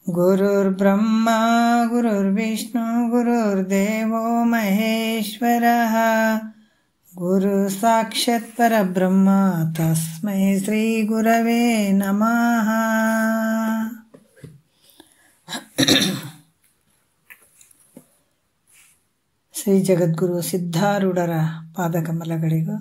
ಗುರುರ್ಬ್ರಹ್ಮ ಗುರುರ್ವಿಷ್ಣು ಗುರುರ್ದೇವೋ ಮಹೇಶ್ವರಃ ಗುರು ಸಾಕ್ಷಾತ್ ಪರಬ್ರಹ್ಮ ತಸ್ಮೈ ಶ್ರೀ ಗುರವೇ ನಮಃ. ಶ್ರೀ ಜಗದ್ಗುರು ಸಿದ್ಧಾರೂಢರ ಪಾದಕಮಲಗಳಿಗೂ,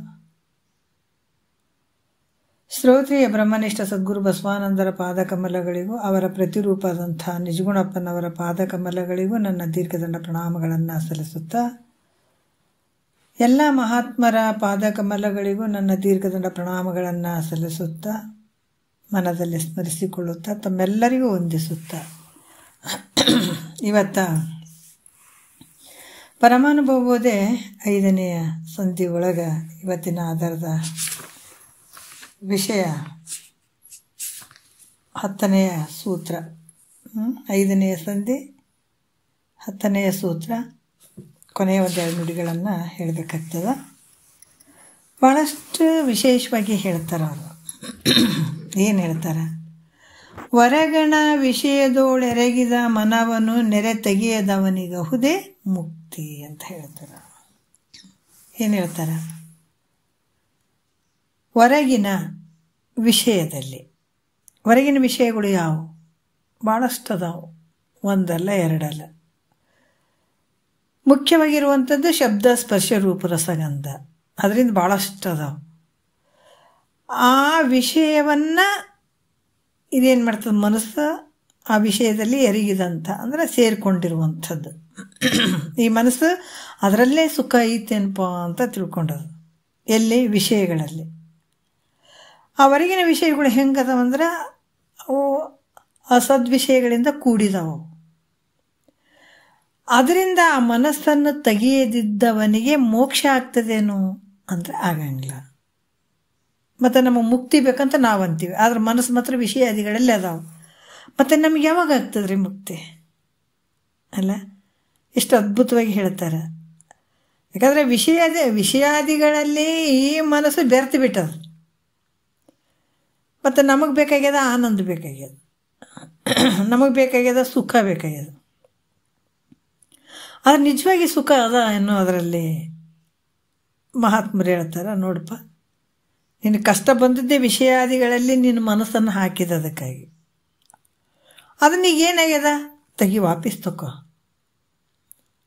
ಶ್ರೋತ್ರಿಯ ಬ್ರಹ್ಮನಿಷ್ಠ ಸದ್ಗುರು ಬಸವಾನಂದರ ಪಾದಕಮಲಗಳಿಗೂ, ಅವರ ಪ್ರತಿರೂಪದಂಥ ನಿಜಗುಣಪ್ಪನವರ ಪಾದಕಮಲಗಳಿಗೂ ನನ್ನ ದೀರ್ಘದಂಡ ಪ್ರಣಾಮಗಳನ್ನು ಸಲ್ಲಿಸುತ್ತಾ, ಎಲ್ಲ ಮಹಾತ್ಮರ ಪಾದಕಮಲಗಳಿಗೂ ನನ್ನ ದೀರ್ಘದಂಡ ಪ್ರಣಾಮಗಳನ್ನು ಸಲ್ಲಿಸುತ್ತಾ, ಮನದಲ್ಲಿ ಸ್ಮರಿಸಿಕೊಳ್ಳುತ್ತಾ, ತಮ್ಮೆಲ್ಲರಿಗೂ ವಂದಿಸುತ್ತಾ, ಇವತ್ತ ಪರಮಾನುಭವೋದೇ 5ನೆಯ ಸಂಧಿ ಒಳಗೆ ಇವತ್ತಿನ ಆಧಾರದ ವಿಷಯ 10ನೆಯ ಸೂತ್ರ. 5ನೆಯ ಸಂಧಿ 10ನೆಯ ಸೂತ್ರ ಕೊನೆಯ ಒಂದೆರಡು ನುಡಿಗಳನ್ನು ಹೇಳಬೇಕಾಗ್ತದೆ. ಭಾಳಷ್ಟು ವಿಶೇಷವಾಗಿ ಹೇಳ್ತಾರೆ ಅವರು. ಏನು ಹೇಳ್ತಾರೆ? ಹೊರಗಣ ವಿಷಯದೋಳೆರಗಿದ ಮನವನ್ನು ನೆರೆ ತೆಗೆಯದವನಿಗಹುದೇ ಮುಕ್ತಿ ಅಂತ ಹೇಳ್ತಾರೆ. ಏನು ಹೇಳ್ತಾರೆ? ಹೊರಗಿನ ವಿಷಯದಲ್ಲಿ, ಹೊರಗಿನ ವಿಷಯಗಳು ಯಾವುವು? ಭಾಳಷ್ಟು ಅದಾವು, ಒಂದಲ್ಲ ಎರಡಲ್ಲ. ಮುಖ್ಯವಾಗಿರುವಂಥದ್ದು ಶಬ್ದ ಸ್ಪರ್ಶ ರೂಪ ರಸಗಂಧ. ಅದರಿಂದ ಭಾಳಷ್ಟು ಅದಾವು. ಆ ವಿಷಯವನ್ನು ಇದೇನು ಮಾಡ್ತದೆ? ಮನಸ್ಸು ಆ ವಿಷಯದಲ್ಲಿ ಎರಗಿದಂಥ ಅಂದರೆ ಸೇರಿಕೊಂಡಿರುವಂಥದ್ದು. ಈ ಮನಸ್ಸು ಅದರಲ್ಲೇ ಸುಖ ಐತೇನಪ್ಪ ಅಂತ ತಿಳ್ಕೊಂಡದು. ಎಲ್ಲಿ? ವಿಷಯಗಳಲ್ಲಿ. ಆ ಹೊರಗಿನ ವಿಷಯಗಳು ಹೆಂಗದವಂದ್ರೆ ಅವು ಅಸದ್ವಿಷಯಗಳಿಂದ ಕೂಡಿದವು. ಅದರಿಂದ ಆ ಮನಸ್ಸನ್ನು ತೆಗೆಯದಿದ್ದವನಿಗೆ ಮೋಕ್ಷ ಆಗ್ತದೇನು ಅಂದರೆ ಆಗಂಗಿಲ್ಲ. ಮತ್ತು ನಮಗೆ ಮುಕ್ತಿ ಬೇಕಂತ ನಾವು ಅಂತೀವಿ, ಆದ್ರೆ ಮನಸ್ಸು ಮಾತ್ರ ವಿಷಯಾದಿಗಳಲ್ಲಿ ಅದಾವೆ. ಮತ್ತು ನಮಗೆ ಯಾವಾಗ ಆಗ್ತದೆ ರೀ ಮುಕ್ತಿ? ಅಲ್ಲ, ಎಷ್ಟು ಅದ್ಭುತವಾಗಿ ಹೇಳ್ತಾರೆ. ಯಾಕಂದರೆ ವಿಷಯಾದಿಗಳಲ್ಲಿ ಈ ಮನಸ್ಸು ಬೆರ್ತು ಬಿಟ್ಟದು. ಮತ್ತು ನಮಗೆ ಬೇಕಾಗ್ಯದ ಆನಂದ ಬೇಕಾಗ್ಯದ, ನಮಗೆ ಬೇಕಾಗ್ಯದ ಸುಖ ಬೇಕಾಗ್ಯದ. ಆದರೆ ನಿಜವಾಗಿ ಸುಖ ಅದ ಅನ್ನೋ ಅದರಲ್ಲಿ ಮಹಾತ್ಮರು ಹೇಳ್ತಾರೆ, ನೋಡಪ್ಪ, ನಿನ್ನ ಕಷ್ಟ ಬಂದಿದ್ದೇ ವಿಷಯಾದಿಗಳಲ್ಲಿ ನಿನ್ನ ಮನಸ್ಸನ್ನು ಹಾಕಿದ. ಅದಕ್ಕಾಗಿ ಅದನ್ನೀಗ ಏನಾಗ್ಯದ? ತೆಗಿ, ವಾಪಸ್ ತಗೋ.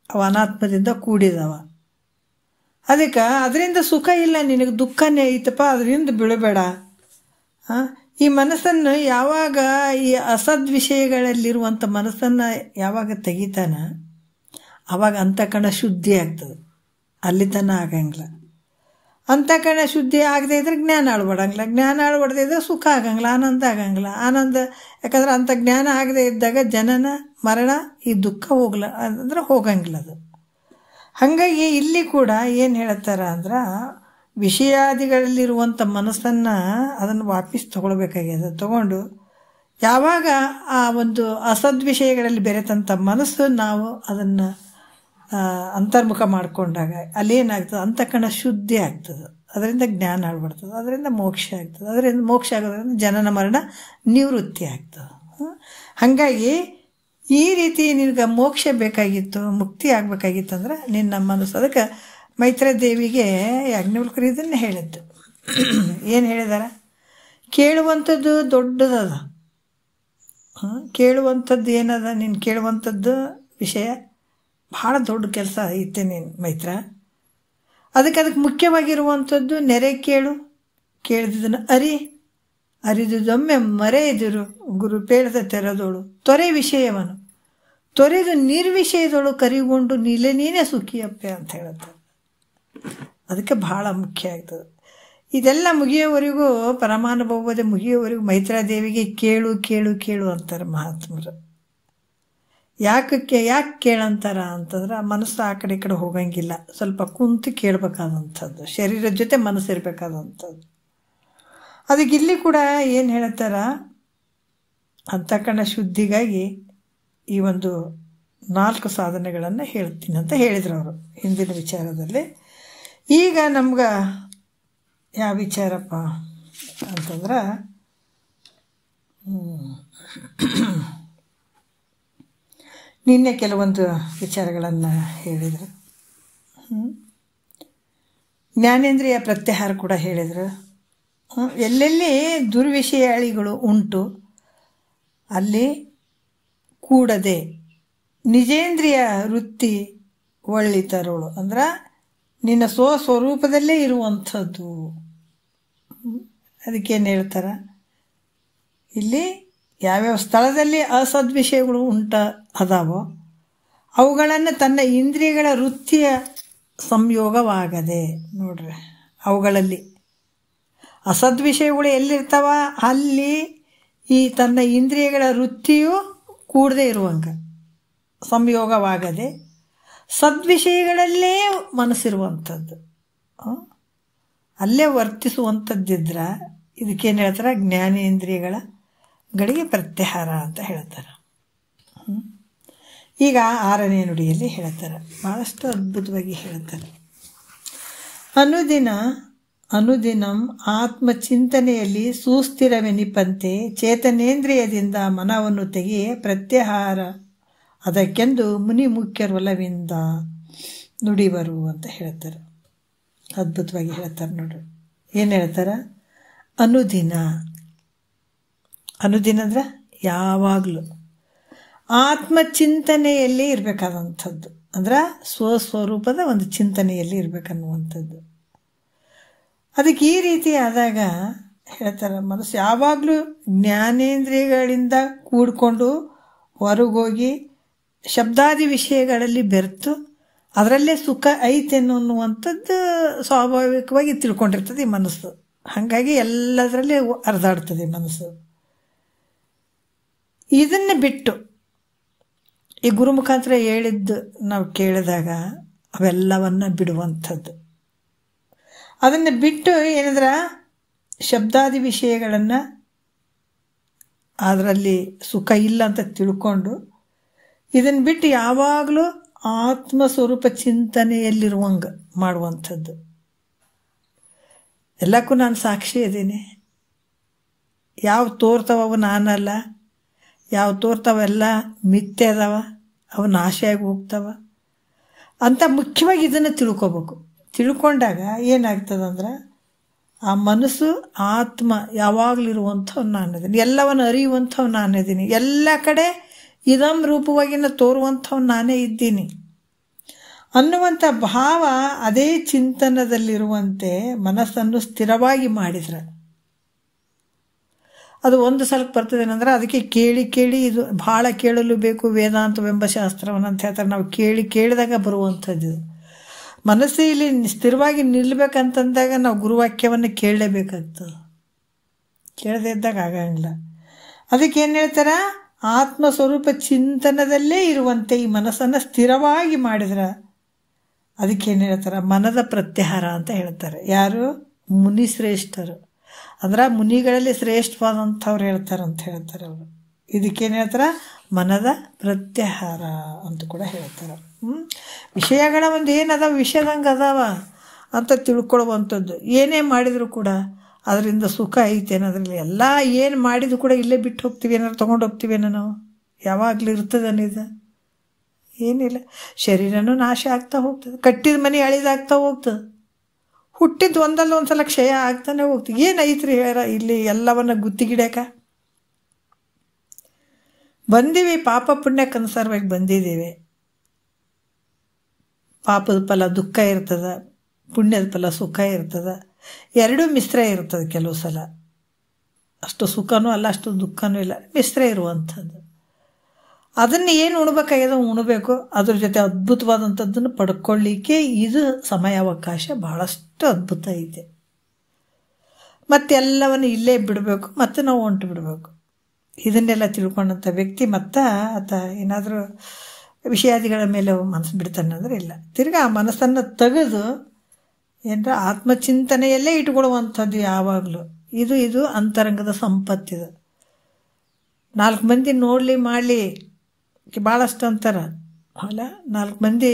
ಅವ ಅನಾತ್ಮದಿಂದ ಕೂಡಿದವ. ಅದಕ್ಕೆ ಅದರಿಂದ ಸುಖ ಇಲ್ಲ, ನಿನಗೆ ದುಃಖನೇ ಐತಪ್ಪ, ಅದರಿಂದ ಬೀಳಬೇಡ. ಈ ಮನಸ್ಸನ್ನು ಯಾವಾಗ ಈ ಅಸದ್ವಿಷಯಗಳಲ್ಲಿರುವಂಥ ಮನಸ್ಸನ್ನು ಯಾವಾಗ ತೆಗಿತಾನ ಆವಾಗ ಅಂತಃಕರಣ ಶುದ್ಧಿ ಆಗ್ತದೆ. ಅಲ್ಲಿ ತನಕ ಆಗಂಗಿಲ್ಲ. ಅಂತಃಕರಣ ಶುದ್ಧಿ ಆಗದೆ ಇದ್ರೆ ಜ್ಞಾನ ಅಳ್ಬಡಂಗಿಲ್ಲ, ಜ್ಞಾನ ಅಳ್ಬಡ್ದೇ ಇದ್ರೆ ಸುಖ ಆಗಂಗಿಲ್ಲ, ಆನಂದ ಆಗಂಗಿಲ್ಲ. ಆನಂದ ಯಾಕಂದ್ರೆ ಅಂಥ ಜ್ಞಾನ ಆಗದೆ ಇದ್ದಾಗ ಜನನ ಮರಣ ಈ ದುಃಖ ಅಂದರೆ ಹೋಗಂಗಿಲ್ಲ ಅದು. ಹಾಗಾಗಿ ಇಲ್ಲಿ ಕೂಡ ಏನು ಹೇಳ್ತಾರೆ ಅಂದ್ರೆ, ವಿಷಯಾದಿಗಳಲ್ಲಿರುವಂಥ ಮನಸ್ಸನ್ನು ಅದನ್ನು ವಾಪಸ್ ತೊಗೊಳ್ಬೇಕಾಗ್ಯದ. ತೊಗೊಂಡು ಯಾವಾಗ ಆ ಒಂದು ಅಸದ್ವಿಷಯಗಳಲ್ಲಿ ಬೆರೆತಂಥ ಮನಸ್ಸು ನಾವು ಅದನ್ನು ಅಂತರ್ಮುಖ ಮಾಡಿಕೊಂಡಾಗ ಅಲ್ಲೇನಾಗ್ತದೆ? ಅಂತಃಕರಣ ಶುದ್ಧಿ ಆಗ್ತದೆ. ಅದರಿಂದ ಜ್ಞಾನ ಆಗ್ಬಿಡ್ತದೆ, ಅದರಿಂದ ಮೋಕ್ಷ ಆಗ್ತದೆ. ಅದರಿಂದ ಮೋಕ್ಷ ಆಗೋದ್ರಿಂದ ಜನನ ಮರಣ ನಿವೃತ್ತಿ ಆಗ್ತದೆ. ಹಾಗಾಗಿ ಈ ರೀತಿ ನಿನಗೆ ಮೋಕ್ಷ ಬೇಕಾಗಿತ್ತು, ಮುಕ್ತಿ ಆಗಬೇಕಾಗಿತ್ತು ಅಂದ್ರೆ ನಿನ್ನ ಮನಸ್ಸು. ಅದಕ್ಕೆ ಮೈತ್ರೇದೇವಿಗೆ ಯಾಜ್ಞವಲ್ಕ್ಯರು ಇದನ್ನೇ ಹೇಳಿದ್ದು. ಏನು ಹೇಳಿದಾರ? ಕೇಳುವಂಥದ್ದು ದೊಡ್ಡದದ. ಕೇಳುವಂಥದ್ದು ಏನದ? ನೀನು ಕೇಳುವಂಥದ್ದು ವಿಷಯ ಭಾಳ ದೊಡ್ಡ ಕೆಲಸ ಐತೆ ನೀನು ಮೈತ್ರ. ಅದಕ್ಕೆ ಮುಖ್ಯವಾಗಿರುವಂಥದ್ದು ನೆರೆ ಕೇಳು. ಕೇಳಿದ್ದನ್ನು ಅರಿದುದೊಮ್ಮೆ ಮರೆಯದಿರು ಗುರು ಪೇಳದ ತೆರೆದೋಳು ತೊರೆ ವಿಷಯವನ್ನು ತೊರೆದು ನಿರ್ವಿಷಯದೊಳು ಕರಿಗೊಂಡು ನೀನೇ ಸುಖಿಯಪ್ಪೆ ಅಂತ ಹೇಳುತ್ತಾರೆ. ಅದಕ್ಕೆ ಭಾಳ ಮುಖ್ಯ ಆಗ್ತದೆ. ಇದೆಲ್ಲ ಮುಗಿಯೋವರೆಗೂ, ಪರಮಾನುಭವದ ಮುಗಿಯೋವರೆಗೂ ಮೈತ್ರಾದೇವಿಗೆ ಕೇಳು ಕೇಳು ಕೇಳು ಅಂತಾರೆ ಮಹಾತ್ಮರು. ಯಾಕೆ ಕೇಳಂತಾರ ಅಂತಂದ್ರೆ, ಮನಸ್ಸು ಆ ಕಡೆ ಈ ಕಡೆ ಹೋಗಂಗಿಲ್ಲ. ಸ್ವಲ್ಪ ಕುಂತು ಕೇಳಬೇಕಾದಂಥದ್ದು, ಶರೀರದ ಜೊತೆ ಮನಸ್ಸು ಇರಬೇಕಾದಂಥದ್ದು. ಅದಕ್ಕೆ ಇಲ್ಲಿ ಕೂಡ ಏನು ಹೇಳ್ತಾರ? ಅಂತಃಕರಣ ಶುದ್ಧಿಗಾಗಿ ಈ ಒಂದು 4 ಸಾಧನೆಗಳನ್ನು ಹೇಳ್ತೀನಿ ಅಂತ ಹೇಳಿದರು ಅವರು ಹಿಂದಿನ ವಿಚಾರದಲ್ಲಿ. ಈಗ ನಮ್ಗೆ ಯಾವ ವಿಚಾರಪ್ಪ ಅಂತಂದ್ರೆ, ನಿನ್ನೆ ಕೆಲವೊಂದು ವಿಚಾರಗಳನ್ನು ಹೇಳಿದರು. ಜ್ಞಾನೇಂದ್ರಿಯ ಪ್ರತ್ಯಾಹಾರ ಕೂಡ ಹೇಳಿದರು. ಎಲ್ಲೆಲ್ಲಿ ದುರ್ವಿಷಯಾಳಿಗಳು ಉಂಟು ಅಲ್ಲಿ ಕೂಡದೆ ನಿಜೇಂದ್ರಿಯ ವೃತ್ತಿ ಒಳ್ಳಿತರೋಳು, ಅಂದ್ರೆ ನಿನ್ನ ಸ್ವಸ್ವರೂಪದಲ್ಲೇ ಇರುವಂಥದ್ದು. ಅದಕ್ಕೇನು ಹೇಳ್ತಾರೆ ಇಲ್ಲಿ, ಯಾವ್ಯಾವ ಸ್ಥಳದಲ್ಲಿ ಅಸದ್ವಿಷಯಗಳು ಅದಾವೋ ಅವುಗಳನ್ನು ತನ್ನ ಇಂದ್ರಿಯಗಳ ವೃತ್ತಿಯ ಸಂಯೋಗವಾಗದೆ, ನೋಡ್ರಿ ಅವುಗಳಲ್ಲಿ ಅಸದ್ವಿಷಯಗಳು ಎಲ್ಲಿರ್ತಾವ ಅಲ್ಲಿ ಈ ತನ್ನ ಇಂದ್ರಿಯಗಳ ವೃತ್ತಿಯು ಕೂಡದೇ ಇರುವಂಗೆ ಸಂಯೋಗವಾಗದೆ ಸದ್ವಿಷಯಗಳಲ್ಲೇ ಮನಸ್ಸಿರುವಂಥದ್ದು, ಅಲ್ಲೇ ವರ್ತಿಸುವಂಥದ್ದಿದ್ರೆ ಇದಕ್ಕೇನು ಹೇಳ್ತಾರೆ, ಜ್ಞಾನೇಂದ್ರಿಯಗಳ ಗಳಿಗೆ ಪ್ರತ್ಯಾಹಾರ ಅಂತ ಹೇಳ್ತಾರೆ. ಈಗ 6ನೇ ನುಡಿಯಲ್ಲಿ ಹೇಳ್ತಾರೆ, ಭಾಳಷ್ಟು ಅದ್ಭುತವಾಗಿ ಹೇಳ್ತಾರೆ. ಅನುದಿನಂ ಆತ್ಮಚಿಂತನೆಯಲ್ಲಿ ಸುಸ್ಥಿರವೆನಿಪಂತೆ ಚೇತನೇಂದ್ರಿಯದಿಂದ ಮನವನ್ನು ತೆಗೆಯೇ ಪ್ರತ್ಯಾಹಾರ ಅದಕ್ಕೆಂದು ಮುನಿ ಮುಖ್ಯರೊಲವಿಂದ ನುಡಿವರು ಅಂತ ಹೇಳ್ತಾರೆ. ಅದ್ಭುತವಾಗಿ ಹೇಳ್ತಾರೆ ನೋಡ್ರಿ. ಏನು ಹೇಳ್ತಾರೆ, ಅನುದಿನ ಅಂದ್ರೆ ಯಾವಾಗಲೂ ಆತ್ಮಚಿಂತನೆಯಲ್ಲಿ ಇರಬೇಕಾದಂಥದ್ದು, ಅಂದ್ರೆ ಸ್ವಸ್ವರೂಪದ ಒಂದು ಚಿಂತನೆಯಲ್ಲಿ ಇರಬೇಕನ್ನುವಂಥದ್ದು. ಅದಕ್ಕೆ ಈ ರೀತಿ ಆದಾಗ ಹೇಳ್ತಾರೆ, ಮನಸ್ಸು ಯಾವಾಗಲೂ ಜ್ಞಾನೇಂದ್ರಿಯಗಳಿಂದ ಕೂಡಿಕೊಂಡು ಹೊರಗೋಗಿ ಶಬ್ದಾದಿ ವಿಷಯಗಳಲ್ಲಿ ಬೆರೆತು ಅದರಲ್ಲೇ ಸುಖ ಐತೆ ಅನ್ನುವಂಥದ್ದು ಸ್ವಾಭಾವಿಕವಾಗಿ ತಿಳ್ಕೊಂಡಿರ್ತದೆ ಈ ಮನಸ್ಸು. ಹಾಗಾಗಿ ಎಲ್ಲದರಲ್ಲೇ ಹರಿದಾಡ್ತದೆ ಮನಸ್ಸು. ಇದನ್ನು ಬಿಟ್ಟು ಈ ಗುರು ಮುಖಾಂತರ ಹೇಳಿದ್ದು ನಾವು ಕೇಳಿದಾಗ ಅವೆಲ್ಲವನ್ನು ಬಿಡುವಂಥದ್ದು. ಅದನ್ನು ಬಿಟ್ಟು ಏನಂದ್ರೆ ಶಬ್ದಾದಿ ವಿಷಯಗಳನ್ನು ಅದರಲ್ಲಿ ಸುಖ ಇಲ್ಲ ಅಂತ ತಿಳ್ಕೊಂಡು ಇದನ್ನು ಬಿಟ್ಟು ಯಾವಾಗಲೂ ಆತ್ಮಸ್ವರೂಪ ಚಿಂತನೆಯಲ್ಲಿರುವಂಗೆ ಮಾಡುವಂಥದ್ದು. ಎಲ್ಲಕ್ಕೂ ನಾನು ಸಾಕ್ಷಿ ಇದ್ದೀನಿ. ಯಾವ ತೋರ್ತಾವ ನಾನಲ್ಲ, ಯಾವ ತೋರ್ತಾವೆಲ್ಲ ಮಿಥ್ಯೆ ಅದಾವ, ಅವು ನಾಶಿಯಾಗಿ ಹೋಗ್ತಾವ ಅಂತ ಮುಖ್ಯವಾಗಿ ಇದನ್ನು ತಿಳ್ಕೊಬೇಕು. ತಿಳ್ಕೊಂಡಾಗ ಏನಾಗ್ತದಂದ್ರೆ ಆ ಮನಸ್ಸು ಆತ್ಮ ಯಾವಾಗಲಿರುವಂಥವು ನಾನಿದ್ದೀನಿ, ಎಲ್ಲವನ್ನು ಅರಿಯುವಂಥವು ನಾನಿದ್ದೀನಿ, ಎಲ್ಲ ಕಡೆ ಇದಂ ರೂಪವಾಗಿನ ತೋರುವಂಥವು ನಾನೇ ಇದ್ದೀನಿ ಅನ್ನುವಂಥ ಭಾವ ಅದೇ ಚಿಂತನದಲ್ಲಿರುವಂತೆ ಮನಸ್ಸನ್ನು ಸ್ಥಿರವಾಗಿ ಮಾಡಿದ್ರೆ ಅದು ಒಂದು ಸಲಕ್ಕೆ ಬರ್ತದೇನಂದ್ರೆ, ಅದಕ್ಕೆ ಕೇಳಿ ಇದು ಭಾಳ ಕೇಳಲು ಬೇಕು ವೇದಾಂತವೆಂಬ ಶಾಸ್ತ್ರವನ್ನು ಅಂತ ಹೇಳ್ತಾರೆ. ನಾವು ಕೇಳಿದಾಗ ಬರುವಂಥದ್ದು ಮನಸ್ಸು ಇಲ್ಲಿ ಸ್ಥಿರವಾಗಿ ನಿಲ್ಲಬೇಕಂತಂದಾಗ ನಾವು ಗುರುವಾಕ್ಯವನ್ನು ಕೇಳಲೇಬೇಕಾಗ್ತದೆ. ಕೇಳದೇ ಇದ್ದಾಗ ಆಗಂಗಿಲ್ಲ. ಅದಕ್ಕೆ ಏನು ಹೇಳ್ತಾರೆ, ಆತ್ಮಸ್ವರೂಪ ಚಿಂತನದಲ್ಲೇ ಇರುವಂತೆ ಈ ಮನಸ್ಸನ್ನು ಸ್ಥಿರವಾಗಿ ಮಾಡಿದ್ರೆ ಅದಕ್ಕೇನು ಹೇಳ್ತಾರೆ, ಮನದ ಪ್ರತ್ಯಾಹಾರ ಅಂತ ಹೇಳ್ತಾರೆ. ಯಾರು? ಮುನಿ ಶ್ರೇಷ್ಠರು, ಅಂದ್ರೆ ಮುನಿಗಳಲ್ಲಿ ಶ್ರೇಷ್ಠವಾದಂಥವ್ರು ಹೇಳ್ತಾರೆ ಅವರು. ಇದಕ್ಕೇನು ಹೇಳ್ತಾರೆ, ಮನದ ಪ್ರತ್ಯಾಹಾರ ಅಂತ ಕೂಡ ಹೇಳ್ತಾರೆ. ವಿಷಯಗಳ ಒಂದು ಏನದಾವ ವಿಷಯದಂಗೆ ಅದಾವ ಅಂತ ತಿಳ್ಕೊಳ್ಳುವಂಥದ್ದು. ಏನೇ ಮಾಡಿದರೂ ಕೂಡ ಅದರಿಂದ ಸುಖ ಐತೆ ಅನ್ನೋದ್ರಲ್ಲಿ. ಎಲ್ಲ ಏನು ಮಾಡಿದ್ರು ಕೂಡ ಇಲ್ಲೇ ಬಿಟ್ಟು ಹೋಗ್ತೀವಿ, ಏನಾದ್ರು ತೊಗೊಂಡು ಹೋಗ್ತೀವೇನೋ ನಾವು? ಯಾವಾಗಲೂ ಇರ್ತದನಿದು ಏನಿಲ್ಲ. ಶರೀರನೂ ನಾಶ ಆಗ್ತಾ ಹೋಗ್ತದೆ, ಕಟ್ಟಿದ ಮನೆ ಅಳಿದಾಗ್ತಾ ಹೋಗ್ತದೆ, ಹುಟ್ಟಿದ್ದು ಒಂದಲ್ಲ ಒಂದು ಸಲ ಕ್ಷಯ ಆಗ್ತಾನೆ ಹೋಗ್ತೀವಿ. ಏನೈತ್ರಿ ಹೇಳ ಇಲ್ಲಿ ಎಲ್ಲವನ್ನ ಗುತ್ತಿಗಿಡ್ಯಾಕ ಬಂದೀವಿ. ಪಾಪ ಪುಣ್ಯಕ್ಕನುಸಾರವಾಗಿ ಬಂದಿದ್ದೀವಿ. ಪಾಪದ ಫಲ ದುಃಖ ಇರ್ತದೆ, ಪುಣ್ಯದ ಫಲ ಸುಖ ಇರ್ತದೆ, ಎರಡೂ ಮಿಶ್ರ ಇರ್ತದೆ. ಕೆಲವು ಸಲ ಅಷ್ಟು ಸುಖನೂ ಅಲ್ಲ, ಅಷ್ಟು ದುಃಖನೂ ಇಲ್ಲ, ಮಿಶ್ರ ಇರುವಂಥದ್ದು. ಅದನ್ನು ಏನು ಉಣ್ಬೇಕಾಗ್ಯದ ಉಣಬೇಕು, ಅದ್ರ ಜೊತೆ ಅದ್ಭುತವಾದಂಥದ್ದನ್ನು ಪಡ್ಕೊಳ್ಳಿಕ್ಕೆ ಇದು ಸಮಯಾವಕಾಶ ಬಹಳಷ್ಟು ಅದ್ಭುತ ಐತೆ. ಮತ್ತೆಲ್ಲವನ್ನು ಇಲ್ಲೇ ಬಿಡಬೇಕು, ಮತ್ತು ನಾವು ಹೊಂಟು ಬಿಡಬೇಕು. ಇದನ್ನೆಲ್ಲ ತಿಳ್ಕೊಂಡಂಥ ವ್ಯಕ್ತಿ ಆತ ಏನಾದರೂ ವಿಷಯಾದಿಗಳ ಮೇಲೆ ಮನಸ್ಸು ಬಿಡ್ತಾನೆ ಅಂದರೆ ಇಲ್ಲ. ತಿರ್ಗಿ ಆ ಮನಸ್ಸನ್ನು ತೆಗೆದು ಏನರ ಆತ್ಮಚಿಂತನೆಯಲ್ಲೇ ಇಟ್ಕೊಳ್ಳುವಂಥದ್ದು ಯಾವಾಗಲೂ. ಇದು ಅಂತರಂಗದ ಸಂಪತ್ತಿದು. 4 ಮಂದಿ ನೋಡಲಿ ಮಾಡಲಿ ಭಾಳಷ್ಟು ಅಂತಾರೆ, ಅಲ್ಲ 4 ಮಂದಿ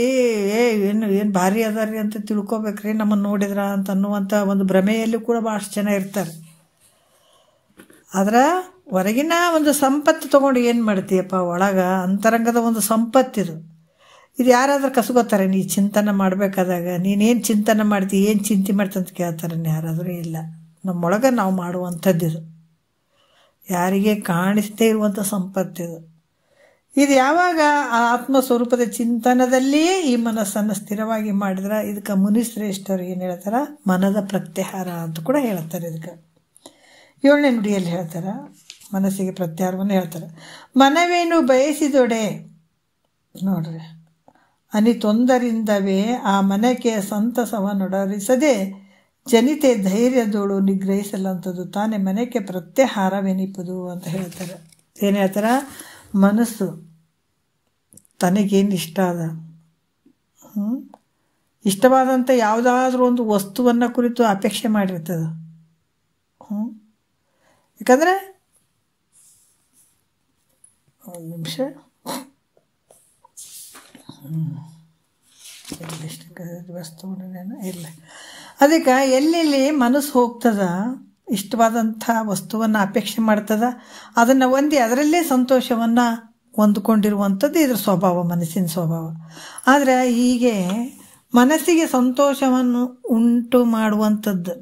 ಏನು ಭಾರಿ ಅದಾರ್ರಿ ಅಂತ ತಿಳ್ಕೊಬೇಕ್ರಿ ನಮ್ಮನ್ನು ನೋಡಿದ್ರ ಅಂತ ಅನ್ನುವಂಥ ಒಂದು ಭ್ರಮೆಯಲ್ಲಿ ಕೂಡ ಭಾಳಷ್ಟು ಜನ ಇರ್ತಾರೆ. ಆದ್ರೆ ಹೊರಗಿನ ಒಂದು ಸಂಪತ್ತು ತೊಗೊಂಡು ಏನು ಮಾಡ್ತೀಯಪ್ಪ, ಒಳಗೆ ಅಂತರಂಗದ ಒಂದು ಸಂಪತ್ತಿದು. ಇದು ಯಾರಾದ್ರೂ ಕಸ್ಕೋತಾರೆ? ನೀ ಚಿಂತನೆ ಮಾಡಬೇಕಾದಾಗ ನೀನೇನು ಚಿಂತನೆ ಮಾಡ್ತೀವಿ, ಏನು ಚಿಂತೆ ಮಾಡ್ತಂತ ಕೇಳ್ತಾರೆ ಯಾರಾದರೂ? ಇಲ್ಲ. ನಮ್ಮೊಳಗೆ ನಾವು ಮಾಡುವಂಥದ್ದಿದು, ಯಾರಿಗೆ ಕಾಣಿಸ್ತೇ ಇರುವಂಥ ಸಂಪತ್ತಿದು. ಇದು ಯಾವಾಗ ಆ ಆತ್ಮಸ್ವರೂಪದ ಚಿಂತನದಲ್ಲಿಯೇ ಈ ಮನಸ್ಸನ್ನು ಸ್ಥಿರವಾಗಿ ಮಾಡಿದ್ರೆ ಇದಕ್ಕೆ ಮುನಿಶ್ರೇಷ್ಠರು ಏನು ಹೇಳ್ತಾರೆ? ಮನದ ಪ್ರತ್ಯಾಹಾರ ಅಂತ ಕೂಡ ಹೇಳ್ತಾರೆ. ಇದಕ್ಕೆ 7ನೇ ನುಡಿಯಲ್ಲಿ ಹೇಳ್ತಾರೆ, ಮನಸ್ಸಿಗೆ ಪ್ರತ್ಯಾಹಾರವನ್ನು ಹೇಳ್ತಾರೆ. ಮನವೇನು ಬಯಸಿದೊಡೆ ನೋಡ್ರಿ, ಅನಿತೊಂದರಿಂದವೇ ಆ ಮನಕ್ಕೆ ಸಂತಸವನ್ನೊಡರಿಸದೆ ಜನಿತೆ ಧೈರ್ಯದೋಳು ನಿಗ್ರಹಿಸಲಂಥದ್ದು ತಾನೇ ಮನಕ್ಕೆ ಪ್ರತ್ಯಾಹಾರವೆನಿಪುದು ಅಂತ ಹೇಳ್ತಾರೆ. ಏನು ಹೇಳ್ತಾರೆ? ಮನಸ್ಸು ತನಗೇನು ಇಷ್ಟ ಅದ, ಇಷ್ಟವಾದಂಥ ಯಾವುದಾದ್ರೂ ಒಂದು ವಸ್ತುವನ್ನು ಕುರಿತು ಅಪೇಕ್ಷೆ ಮಾಡಿರ್ತದೆ. ಯಾಕಂದರೆ ಒಂದು ನಿಮಿಷ ವಸ್ತುಗಳೇನು ಇಲ್ಲ. ಅದಕ್ಕೆ ಎಲ್ಲೆಲ್ಲಿ ಮನಸ್ಸು ಹೋಗ್ತದ, ಇಷ್ಟವಾದಂಥ ವಸ್ತುವನ್ನು ಅಪೇಕ್ಷೆ ಮಾಡ್ತದ, ಅದನ್ನು ಹೊಂದಿ ಅದರಲ್ಲೇ ಸಂತೋಷವನ್ನು ಹೊಂದ್ಕೊಂಡಿರುವಂಥದ್ದು ಇದ್ರ ಸ್ವಭಾವ, ಮನಸ್ಸಿನ ಸ್ವಭಾವ. ಆದರೆ ಹೀಗೆ ಮನಸ್ಸಿಗೆ ಸಂತೋಷವನ್ನು ಉಂಟು ಮಾಡುವಂಥದ್ದು,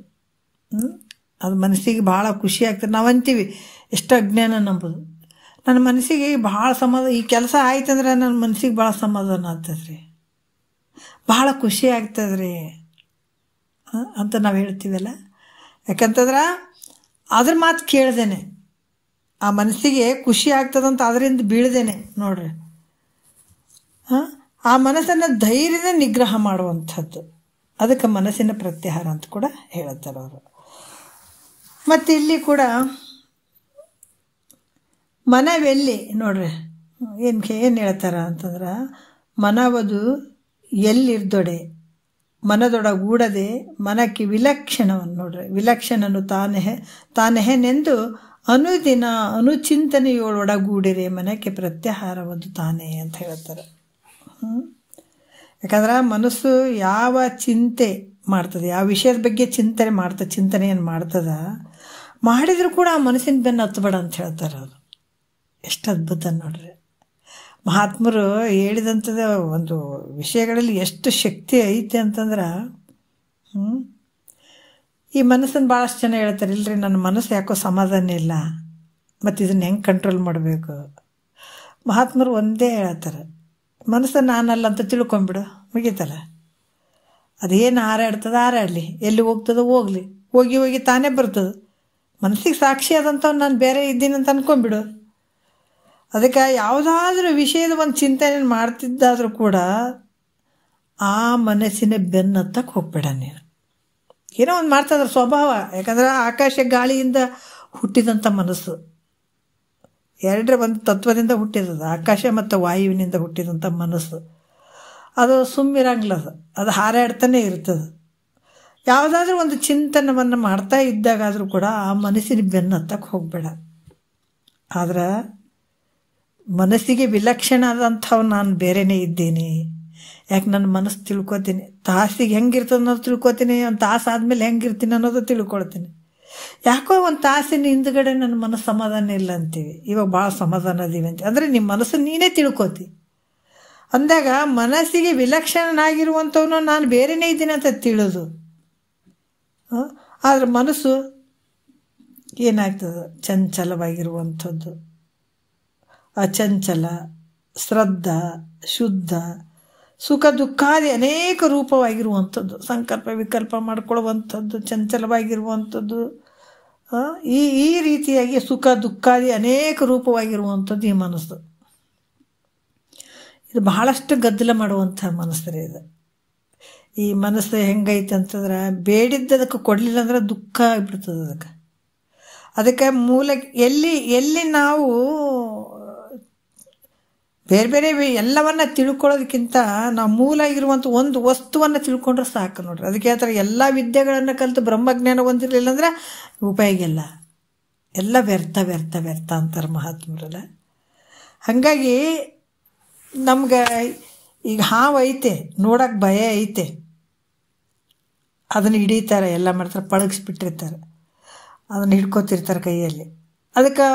ಅದು ಮನಸ್ಸಿಗೆ ಭಾಳ ಖುಷಿ ಆಗ್ತದೆ. ನಾವು ಅಂತೀವಿ ಎಷ್ಟು ಅಜ್ಞಾನ ನಂಬೋದು, ನನ್ನ ಮನಸ್ಸಿಗೆ ಭಾಳ ಸಮಾಧಾನ, ಈ ಕೆಲಸ ಆಯ್ತಂದ್ರೆ ನನ್ನ ಮನಸ್ಸಿಗೆ ಭಾಳ ಸಮಾಧಾನ ಆಗ್ತದ್ರಿ, ಭಾಳ ಖುಷಿ ಆಗ್ತದ್ರಿ ಅಂತ ನಾವು ಹೇಳ್ತೀವಲ್ಲ. ಯಾಕಂತಂದ್ರೆ ಅದ್ರ ಮಾತು ಕೇಳ್ದೇನೆ, ಆ ಮನಸ್ಸಿಗೆ ಖುಷಿ ಆಗ್ತದಂತ ಅದರಿಂದ ಬೀಳ್ದೇನೆ ನೋಡ್ರಿ, ಆ ಮನಸ್ಸನ್ನು ಧೈರ್ಯದ ನಿಗ್ರಹ ಮಾಡುವಂಥದ್ದು, ಅದಕ್ಕೆ ಮನಸ್ಸಿನ ಪ್ರತ್ಯಾಹಾರ ಅಂತ ಕೂಡ ಹೇಳ್ತಾರೆ ಅವರು. ಮತ್ತು ಇಲ್ಲಿ ಕೂಡ ಮನವೆಲ್ಲಿ ನೋಡ್ರಿ ಏನು ಹೇಳ್ತಾರ ಅಂತಂದ್ರೆ, ಮನವದು ಎಲ್ಲಿರ್ದೊಡೆ ಮನದೊಡಗೂಡದೆ ಮನಕ್ಕೆ ವಿಲಕ್ಷಣವನ್ನು ನೋಡ್ರಿ, ವಿಲಕ್ಷಣನು ತಾನೆನೆಂದು ಅನುದಿನ ಅನುಚಿಂತನೆಯೊಳಗೂಡಿರೆ ಮನಕ್ಕೆ ಪ್ರತ್ಯಾಹಾರವದು ತಾನೇ ಅಂತ ಹೇಳ್ತಾರೆ. ಯಾಕಂದ್ರೆ ಮನಸ್ಸು ಯಾವ ಚಿಂತೆ ಮಾಡ್ತದೆ, ಯಾವ ವಿಷಯದ ಬಗ್ಗೆ ಚಿಂತನೆಯನ್ನು ಮಾಡ್ತದ, ಮಾಡಿದರೂ ಕೂಡ ಆ ಮನಸ್ಸಿನ ಬೆನ್ನು ಹತ್ತಬೇಡ ಅಂತ ಹೇಳ್ತಾರೆ ಅವರು. ಎಷ್ಟು ಅದ್ಭುತ ನೋಡ್ರಿ. ಮಹಾತ್ಮರು ಹೇಳಿದಂಥದ್ದು ಒಂದು ವಿಷಯಗಳಲ್ಲಿ ಎಷ್ಟು ಶಕ್ತಿ ಐತೆ ಅಂತಂದ್ರೆ, ಈ ಮನಸ್ಸನ್ನು ಭಾಳಷ್ಟು ಜನ ಹೇಳ್ತಾರೆ, ಇಲ್ಲರಿ ನನ್ನ ಮನಸ್ಸು ಯಾಕೋ ಸಮಾಧಾನ ಇಲ್ಲ, ಮತ್ತು ಇದನ್ನು ಹೆಂಗೆ ಕಂಟ್ರೋಲ್ ಮಾಡಬೇಕು. ಮಹಾತ್ಮರು ಒಂದೇ ಹೇಳ್ತಾರೆ, ಮನಸ್ಸನ್ನು ನಾನಲ್ಲ ಅಂತ ತಿಳ್ಕೊಂಬಿಡು, ಮುಗೀತಲ್ಲ. ಅದೇನು ಹಾರಾಡ್ಲಿ, ಎಲ್ಲಿ ಹೋಗ್ತದೋ ಹೋಗಲಿ, ಹೋಗಿ ತಾನೇ ಬರ್ತದೆ. ಮನಸ್ಸಿಗೆ ಸಾಕ್ಷಿ ಆದಂಥವ್ ನಾನು ಬೇರೆ ಇದ್ದೀನಿ ಅಂತ ಅಂದ್ಕೊಂಬಿಡು. ಅದಕ್ಕೆ ಯಾವುದಾದ್ರೂ ವಿಷಯದ ಒಂದು ಚಿಂತನೆ ಮಾಡ್ತಿದ್ದಾದರೂ ಕೂಡ ಆ ಮನಸ್ಸಿನ ಬೆನ್ನತ್ತಕ್ಕೆ ಹೋಗ್ಬೇಡ ನೀನು. ಏನೋ ಒಂದು ಮಾಡ್ತದ್ರ ಸ್ವಭಾವ, ಯಾಕಂದ್ರೆ ಆಕಾಶ ಗಾಳಿಯಿಂದ ಹುಟ್ಟಿದಂಥ ಮನಸ್ಸು, ಎರಡರ ಒಂದು ತತ್ವದಿಂದ ಹುಟ್ಟಿರೋದು, ಆಕಾಶ ಮತ್ತು ವಾಯುವಿನಿಂದ ಹುಟ್ಟಿದಂಥ ಮನಸ್ಸು. ಅದು ಸುಮ್ಮಿರಂಗಿಲ್ಲ, ಅದು ಹಾರಾಡ್ತಾನೆ ಇರ್ತದೆ. ಯಾವುದಾದ್ರೂ ಒಂದು ಚಿಂತನವನ್ನು ಮಾಡ್ತಾ ಇದ್ದಾಗಾದರೂ ಕೂಡ ಆ ಮನಸ್ಸಿನ ಬೆನ್ನತ್ತಕ್ಕೆ ಹೋಗಬೇಡ. ಆದ್ರೆ ಮನಸ್ಸಿಗೆ ವಿಲಕ್ಷಣ ಆದಂಥವು ನಾನು ಬೇರೆಯೇ ಇದ್ದೀನಿ. ಯಾಕೆ ನನ್ನ ಮನಸ್ಸು ತಿಳ್ಕೊತೀನಿ, ತಾಸಿಗೆ ಹೆಂಗಿರ್ತದೆ ಅನ್ನೋದು ತಿಳ್ಕೊತೀನಿ, ಒಂದು ತಾಸು ಆದಮೇಲೆ ಹೆಂಗಿರ್ತೀನಿ ಅನ್ನೋದು ತಿಳ್ಕೊಳ್ತೀನಿ. ಯಾಕೋ ಒಂದು ತಾಸಿನ ಹಿಂದ್ಗಡೆ ನನ್ನ ಮನಸ್ಸು ಸಮಾಧಾನ ಇಲ್ಲ ಅಂತೀವಿ, ಇವಾಗ ಭಾಳ ಸಮಾಧಾನ ಅದೀವಿ ಅಂತೀವಿ. ಅಂದರೆ ನಿಮ್ಮ ಮನಸ್ಸು ನೀನೇ ತಿಳ್ಕೊತಿ ಅಂದಾಗ ಮನಸ್ಸಿಗೆ ವಿಲಕ್ಷಣನಾಗಿರುವಂಥವನು ನಾನು ಬೇರೆಯೇ ಇದ್ದೀನಿ ಅಂತ ತಿಳಿದು. ಆದರೆ ಮನಸ್ಸು ಏನಾಗ್ತದೆ, ಚಂಚಲವಾಗಿರುವಂಥದ್ದು, ಅಚಂಚಲ, ಶ್ರದ್ಧಾ, ಶುದ್ಧ, ಸುಖ ದುಃಖಾದಿ ಅನೇಕ ರೂಪವಾಗಿರುವಂಥದ್ದು, ಸಂಕಲ್ಪ ವಿಕಲ್ಪ ಮಾಡ್ಕೊಳ್ಳುವಂಥದ್ದು, ಚಂಚಲವಾಗಿರುವಂಥದ್ದು, ಈ ರೀತಿಯಾಗಿ ಸುಖ ದುಃಖಾದಿ ಅನೇಕ ರೂಪವಾಗಿರುವಂಥದ್ದು ಈ ಮನಸ್ಸು. ಇದು ಬಹಳಷ್ಟು ಗದ್ದಲ ಮಾಡುವಂಥ ಮನಸ್ಸು ರೀ ಇದು. ಈ ಮನಸ್ಸು ಹೆಂಗೈತೆ ಅಂತಂದ್ರೆ, ಬೇಡಿದ್ದದಕ್ಕೆ ಕೊಡಲಿಲ್ಲ ಅಂದ್ರೆ ದುಃಖ ಆಗಿಬಿಡ್ತದೆ. ಅದಕ್ಕೆ ಮೂಲ ಎಲ್ಲಿ ನಾವು ಬೇರೆ ಬೇರೆ ಎಲ್ಲವನ್ನ ತಿಳ್ಕೊಳ್ಳೋದಕ್ಕಿಂತ ನಾವು ಮೂಲ ಆಗಿರುವಂಥ ಒಂದು ವಸ್ತುವನ್ನು ತಿಳ್ಕೊಂಡ್ರೆ ಸಾಕು ನೋಡ್ರಿ. ಅದಕ್ಕೆ ಆ ಥರ ಎಲ್ಲ ವಿದ್ಯೆಗಳನ್ನು ಕಲಿತು ಬ್ರಹ್ಮಜ್ಞಾನ ಹೊಂದಿರಲಿಲ್ಲ ಅಂದ್ರೆ ಉಪಯೋಗ ಇಲ್ಲ, ಎಲ್ಲ ವ್ಯರ್ಥ ವ್ಯರ್ಥ ವ್ಯರ್ಥ ಅಂತಾರೆ ಮಹಾತ್ಮರಲ್ಲ. ಹಾಗಾಗಿ ನಮ್ಗೆ ಈಗ ಹಾವು ಐತೆ, ನೋಡೋಕೆ ಭಯ ಐತೆ, ಅದನ್ನು ಹಿಡಿತಾರೆ, ಎಲ್ಲ ಮಾಡ್ತಾರೆ, ಪಳಗಿಸ್ಬಿಟ್ಟಿರ್ತಾರೆ, ಅದನ್ನು ಹಿಡ್ಕೊತಿರ್ತಾರೆ ಕೈಯಲ್ಲಿ. ಅದಕ್ಕೆ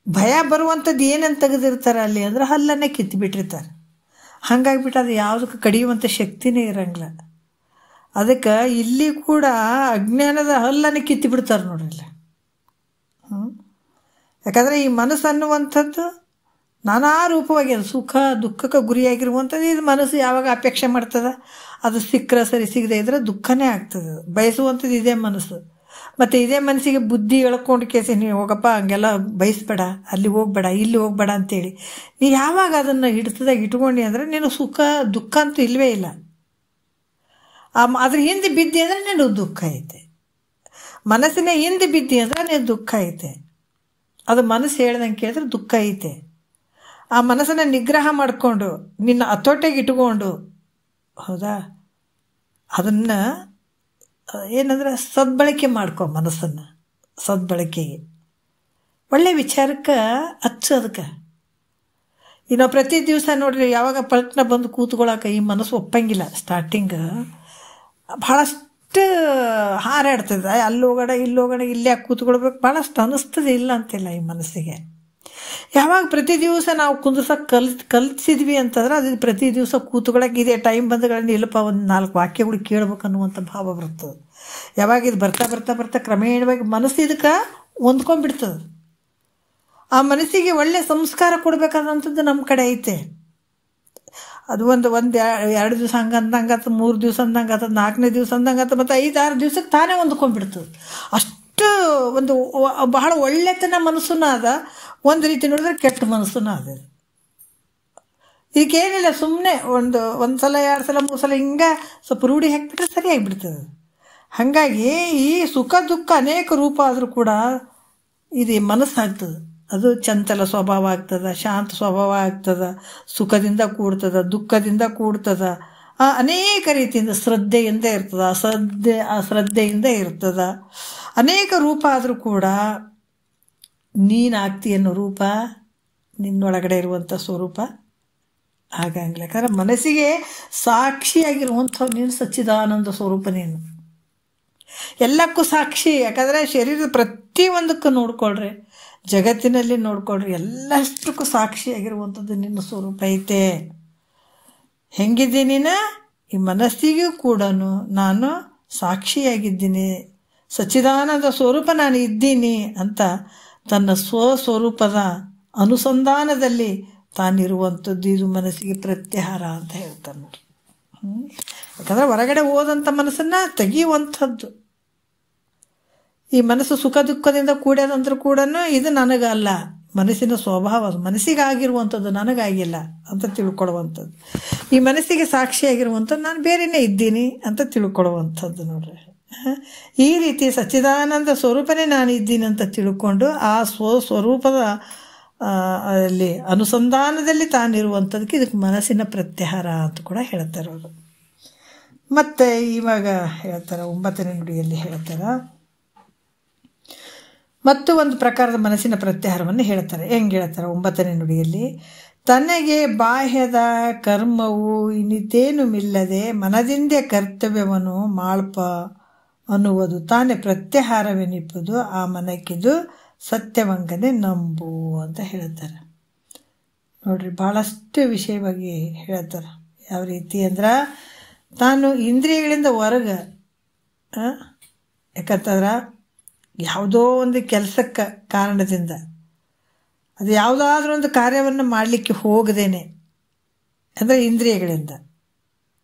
ಭಯ ಬರುವಂಥದ್ದು ಏನಂತ ತೆಗೆದಿರ್ತಾರೆ ಅಲ್ಲಿ ಅಂದ್ರೆ ಹಲ್ಲನ್ನೇ ಕಿತ್ತುಬಿಟ್ಟಿರ್ತಾರೆ. ಹಾಗಾಗಿಬಿಟ್ಟು ಅದು ಯಾವುದಕ್ಕೆ ಕಡಿಯುವಂಥ ಶಕ್ತಿನೇ ಇರೋಂಗಿಲ್ಲ. ಅದಕ್ಕೆ ಇಲ್ಲಿ ಕೂಡ ಅಜ್ಞಾನದ ಹಲ್ಲನ್ನು ಕಿತ್ತುಬಿಡ್ತಾರೆ ನೋಡ್ರಿಲ್ಲ. ಯಾಕಂದರೆ ಈ ಮನಸ್ಸು ಅನ್ನುವಂಥದ್ದು ನಾನಾ ರೂಪವಾಗಿ ಅದು ಸುಖ ದುಃಖಕ್ಕೆ ಗುರಿಯಾಗಿರುವಂಥದ್ದು. ಇದು ಮನಸ್ಸು ಯಾವಾಗ ಅಪೇಕ್ಷೆ ಮಾಡ್ತದೆ, ಅದು ಸಿಕ್ಕರೆ ಸರಿ, ಸಿಗದೆ ಇದ್ರೆ ದುಃಖನೇ ಆಗ್ತದೆ. ಬಯಸುವಂಥದ್ದು ಇದೇ ಮನಸ್ಸು. ಮತ್ತು ಇದೇ ಮನಸ್ಸಿಗೆ ಬುದ್ಧಿ ಎಳ್ಕೊಂಡು ಕೇಸಿ ನೀವು ಹೋಗಪ್ಪ ಹಂಗೆಲ್ಲ ಬಯಸ್ಬೇಡ, ಅಲ್ಲಿ ಹೋಗ್ಬೇಡ, ಇಲ್ಲಿ ಹೋಗ್ಬೇಡ ಅಂತೇಳಿ ನೀ ಯಾವಾಗ ಅದನ್ನು ಹಿಡಿತದಾಗ ಇಟ್ಕೊಂಡು ಅಂದರೆ ನೀನು ಸುಖ ದುಃಖ ಅಂತೂ ಇಲ್ಲವೇ ಇಲ್ಲ. ಅದ್ರ ಹಿಂದೆ ಬಿದ್ದಿ ಅಂದರೆ ನೀನು ದುಃಖ ಐತೆ. ಮನಸ್ಸಿನ ಹಿಂದೆ ಬಿದ್ದಿ ಅಂದರೆ ನೀನು ದುಃಖ ಐತೆ. ಅದು ಮನಸ್ಸು ಹೇಳ್ದಂಗೆ ಕೇಳಿದ್ರೆ ದುಃಖ ಐತೆ. ಆ ಮನಸ್ಸನ್ನು ನಿಗ್ರಹ ಮಾಡಿಕೊಂಡು ನಿನ್ನ ಹತೋಟೆಗೆ ಇಟ್ಕೊಂಡು, ಹೌದಾ, ಅದನ್ನು ಏನಂದ್ರೆ ಸದ್ಬಳಕೆ ಮಾಡ್ಕೊ. ಮನಸ್ಸನ್ನು ಸದ್ಬಳಕೆಗೆ ಒಳ್ಳೆ ವಿಚಾರಕ್ಕೆ ಹಚ್ಚು. ಅದಕ್ಕೆ ಇನ್ನು ಪ್ರತಿ ದಿವಸ ನೋಡ್ರಿ, ಯಾವಾಗ ಪಳಕ್ನ ಬಂದು ಕೂತ್ಕೊಳ್ಳೋಕೆ ಈ ಮನಸ್ಸು ಒಪ್ಪಂಗಿಲ್ಲ. ಸ್ಟಾರ್ಟಿಂಗ್ ಭಾಳಷ್ಟು ಹಾರಾಡ್ತದೆ, ಅಲ್ಲಿ ಹೋಗೋಣ ಇಲ್ಲಿ ಹೋಗೋಣ, ಇಲ್ಲಿ ಯಾಕೆ ಕೂತ್ಕೊಳ್ಬೇಕು, ಭಾಳಷ್ಟು ಅನ್ನಿಸ್ತದೆ. ಇಲ್ಲ ಅಂತಿಲ್ಲ ಈ ಮನಸ್ಸಿಗೆ. ಯಾವಾಗ ಪ್ರತಿ ದಿವಸ ನಾವು ಕುಂದ್ರಸಕ್ಕೆ ಕಲಿಸಿದ್ವಿ ಅಂತಂದ್ರೆ ಅದು ಪ್ರತಿ ದಿವಸ ಕೂತ್ಕೊಳ್ಳೋಕೆ ಇದೇ ಟೈಮ್ ಬಂದಗಳನ್ನು ಇಲ್ಲಪ್ಪ ಒಂದು 4 ವಾಕ್ಯಗಳು ಕೇಳ್ಬೇಕು ಅನ್ನುವಂಥ ಭಾವ ಬರ್ತದೆ. ಯಾವಾಗ ಇದು ಬರ್ತಾ ಬರ್ತಾ ಬರ್ತಾ ಕ್ರಮೇಣವಾಗಿ ಮನಸ್ಸು ಇದಕ್ಕೆ ಹೊಂದ್ಕೊಂಡ್ಬಿಡ್ತದೆ. ಆ ಮನಸ್ಸಿಗೆ ಒಳ್ಳೆ ಸಂಸ್ಕಾರ ಕೊಡಬೇಕಾದಂಥದ್ದು ನಮ್ಮ ಕಡೆ ಐತೆ. ಅದು ಒಂದು 2 ದಿವಸ ಹಂಗಂದಂಗತ್ತ, 3 ದಿವಸ ಅಂದಂಗತ್ತ, 4ನೇ ದಿವಸ ಅಂದಂಗತ್ತ, ಮತ್ತು 5-6 ದಿವಸಕ್ಕೆ ತಾನೇ ಹೊಂದ್ಕೊಂಡ್ಬಿಡ್ತದೆ. ಅಷ್ಟು ಒಂದು ಬಹಳ ಒಳ್ಳೆತನ ಮನಸ್ಸನ್ನ ಅದ. ಒಂದು ರೀತಿ ನೋಡಿದ್ರೆ ಕೆಟ್ಟ ಮನಸ್ಸನ್ನ ಅದ. ಇದಕ್ಕೇನಿಲ್ಲ, ಸುಮ್ಮನೆ ಒಂದು ಸಲ 2 ಸಲ 3 ಸಲ ಹಿಂಗೆ ಸ್ವಲ್ಪ ರೂಢಿ ಹಾಕಿಬಿಟ್ರೆ ಸರಿಯಾಗಿಬಿಡ್ತದೆ. ಹಾಗಾಗಿ ಈ ಸುಖ ದುಃಖ ಅನೇಕ ರೂಪ ಆದರೂ ಕೂಡ ಇದು ಮನಸ್ಸಾಗ್ತದೆ. ಅದು ಚಂಚಲ ಸ್ವಭಾವ ಆಗ್ತದೆ, ಶಾಂತ ಸ್ವಭಾವ ಆಗ್ತದೆ, ಸುಖದಿಂದ ಕೂಡ್ತದೆ, ದುಃಖದಿಂದ ಕೂಡ್ತದೆ, ಅನೇಕ ರೀತಿಯಿಂದ ಶ್ರದ್ಧೆಯಿಂದ ಇರ್ತದೆ, ಅಶ್ರದ್ಧೆಯಿಂದ ಇರ್ತದೆ. ಅನೇಕ ರೂಪ ಆದರೂ ಕೂಡ ನೀನಾಗ್ತಿ ಅನ್ನೋ ರೂಪ, ನಿನ್ನೊಳಗಡೆ ಇರುವಂಥ ಸ್ವರೂಪ ಆಗಂಗಿಲ್ಲ. ಯಾಕಂದ್ರೆ ಮನಸ್ಸಿಗೆ ಸಾಕ್ಷಿಯಾಗಿರುವಂಥ ನೀನು ಸಚ್ಚಿದಾನಂದ ಸ್ವರೂಪ, ನೀನು ಎಲ್ಲಕ್ಕೂ ಸಾಕ್ಷಿ. ಯಾಕಂದರೆ ಶರೀರದ ಪ್ರತಿಯೊಂದಕ್ಕೂ ನೋಡ್ಕೊಳ್ರಿ, ಜಗತ್ತಿನಲ್ಲಿ ನೋಡ್ಕೊಳ್ರಿ, ಎಲ್ಲಷ್ಟಕ್ಕೂ ಸಾಕ್ಷಿಯಾಗಿರುವಂಥದ್ದು ನಿನ್ನ ಸ್ವರೂಪ ಐತೆ. ಹೆಂಗಿದ್ದೀನಿ ಈ ಮನಸ್ಸಿಗೂ ಕೂಡ ನಾನು ಸಾಕ್ಷಿಯಾಗಿದ್ದೀನಿ, ಸಚ್ಚಿದಾನಂದ ಸ್ವರೂಪ ನಾನು ಇದ್ದೀನಿ ಅಂತ ತನ್ನ ಸ್ವಸ್ವರೂಪದ ಅನುಸಂಧಾನದಲ್ಲಿ ತಾನಿರುವಂಥದ್ದು ಇದು ಮನಸ್ಸಿಗೆ ಪ್ರತ್ಯಾಹಾರ ಅಂತ ಹೇಳ್ತಾನೆ ನೋಡ್ರಿ. ಯಾಕಂದರೆ ಹೊರಗಡೆ ಹೋದಂಥ ಮನಸ್ಸನ್ನು ತೆಗೆಯುವಂಥದ್ದು. ಈ ಮನಸ್ಸು ಸುಖ ದುಃಖದಿಂದ ಕೂಡ್ಯದಂದ್ರೂ ಕೂಡ ಇದು ನನಗಲ್ಲ, ಮನಸ್ಸಿನ ಸ್ವಭಾವ, ಮನಸ್ಸಿಗಾಗಿರುವಂಥದ್ದು ನನಗಾಗಿಲ್ಲ ಅಂತ ತಿಳ್ಕೊಳ್ಳುವಂಥದ್ದು. ಈ ಮನಸ್ಸಿಗೆ ಸಾಕ್ಷಿಯಾಗಿರುವಂಥದ್ದು ನಾನು ಬೇರೆಯೇ ಇದ್ದೀನಿ ಅಂತ ತಿಳ್ಕೊಳ್ಳುವಂಥದ್ದು ನೋಡ್ರಿ. ಈ ರೀತಿ ಸಚ್ಚಿದಾನಂದ ಸ್ವರೂಪನೇ ನಾನು ಇದ್ದೀನಿ ಅಂತ ತಿಳ್ಕೊಂಡು ಆ ಸ್ವಸ್ವರೂಪದ ಅಲ್ಲಿ ಅನುಸಂಧಾನದಲ್ಲಿ ತಾನಿರುವಂಥದಕ್ಕೆ ಇದಕ್ಕೆ ಮನಸ್ಸಿನ ಪ್ರತ್ಯಾಹಾರ ಅಂತ ಕೂಡ ಹೇಳ್ತಾರೆ ಅವರು. ಮತ್ತು ಇವಾಗ ಹೇಳ್ತಾರೆ 9ನೇ ನುಡಿಯಲ್ಲಿ ಹೇಳ್ತಾರೆ, ಮತ್ತು ಒಂದು ಪ್ರಕಾರದ ಮನಸ್ಸಿನ ಪ್ರತ್ಯಾಹಾರವನ್ನು ಹೇಳ್ತಾರೆ. ಹೆಂಗೆ ಹೇಳ್ತಾರೆ 9ನೇ ನುಡಿಯಲ್ಲಿ, ತನಗೆ ಬಾಹ್ಯದ ಕರ್ಮವು ಇನ್ನಿತೇನು ಮಿಲ್ಲದೆ ಮನದಿಂದೆ ಕರ್ತವ್ಯವನ್ನು ಮಾಳ್ಪ ಅನ್ನುವುದು ತಾನೇ ಪ್ರತ್ಯಾಹಾರವೆನಿಪ್ಪುದು, ಆ ಮನಕ್ಕಿದು ಸತ್ಯವಂಗನೆ ನಂಬು ಅಂತ ಹೇಳ್ತಾರೆ ನೋಡ್ರಿ. ಭಾಳಷ್ಟು ವಿಷಯವಾಗಿ ಹೇಳ್ತಾರೆ. ಯಾವ ರೀತಿ ಅಂದ್ರೆ, ತಾನು ಇಂದ್ರಿಯಗಳಿಂದ ಹೊರಗೆ, ಯಾಕಂತಂದ್ರೆ ಯಾವುದೋ ಒಂದು ಕೆಲಸಕ್ಕೆ ಕಾರಣದಿಂದ ಅದು ಯಾವುದಾದ್ರೂ ಒಂದು ಕಾರ್ಯವನ್ನು ಮಾಡಲಿಕ್ಕೆ ಹೋಗದೇನೆ, ಅಂದರೆ ಇಂದ್ರಿಯಗಳಿಂದ,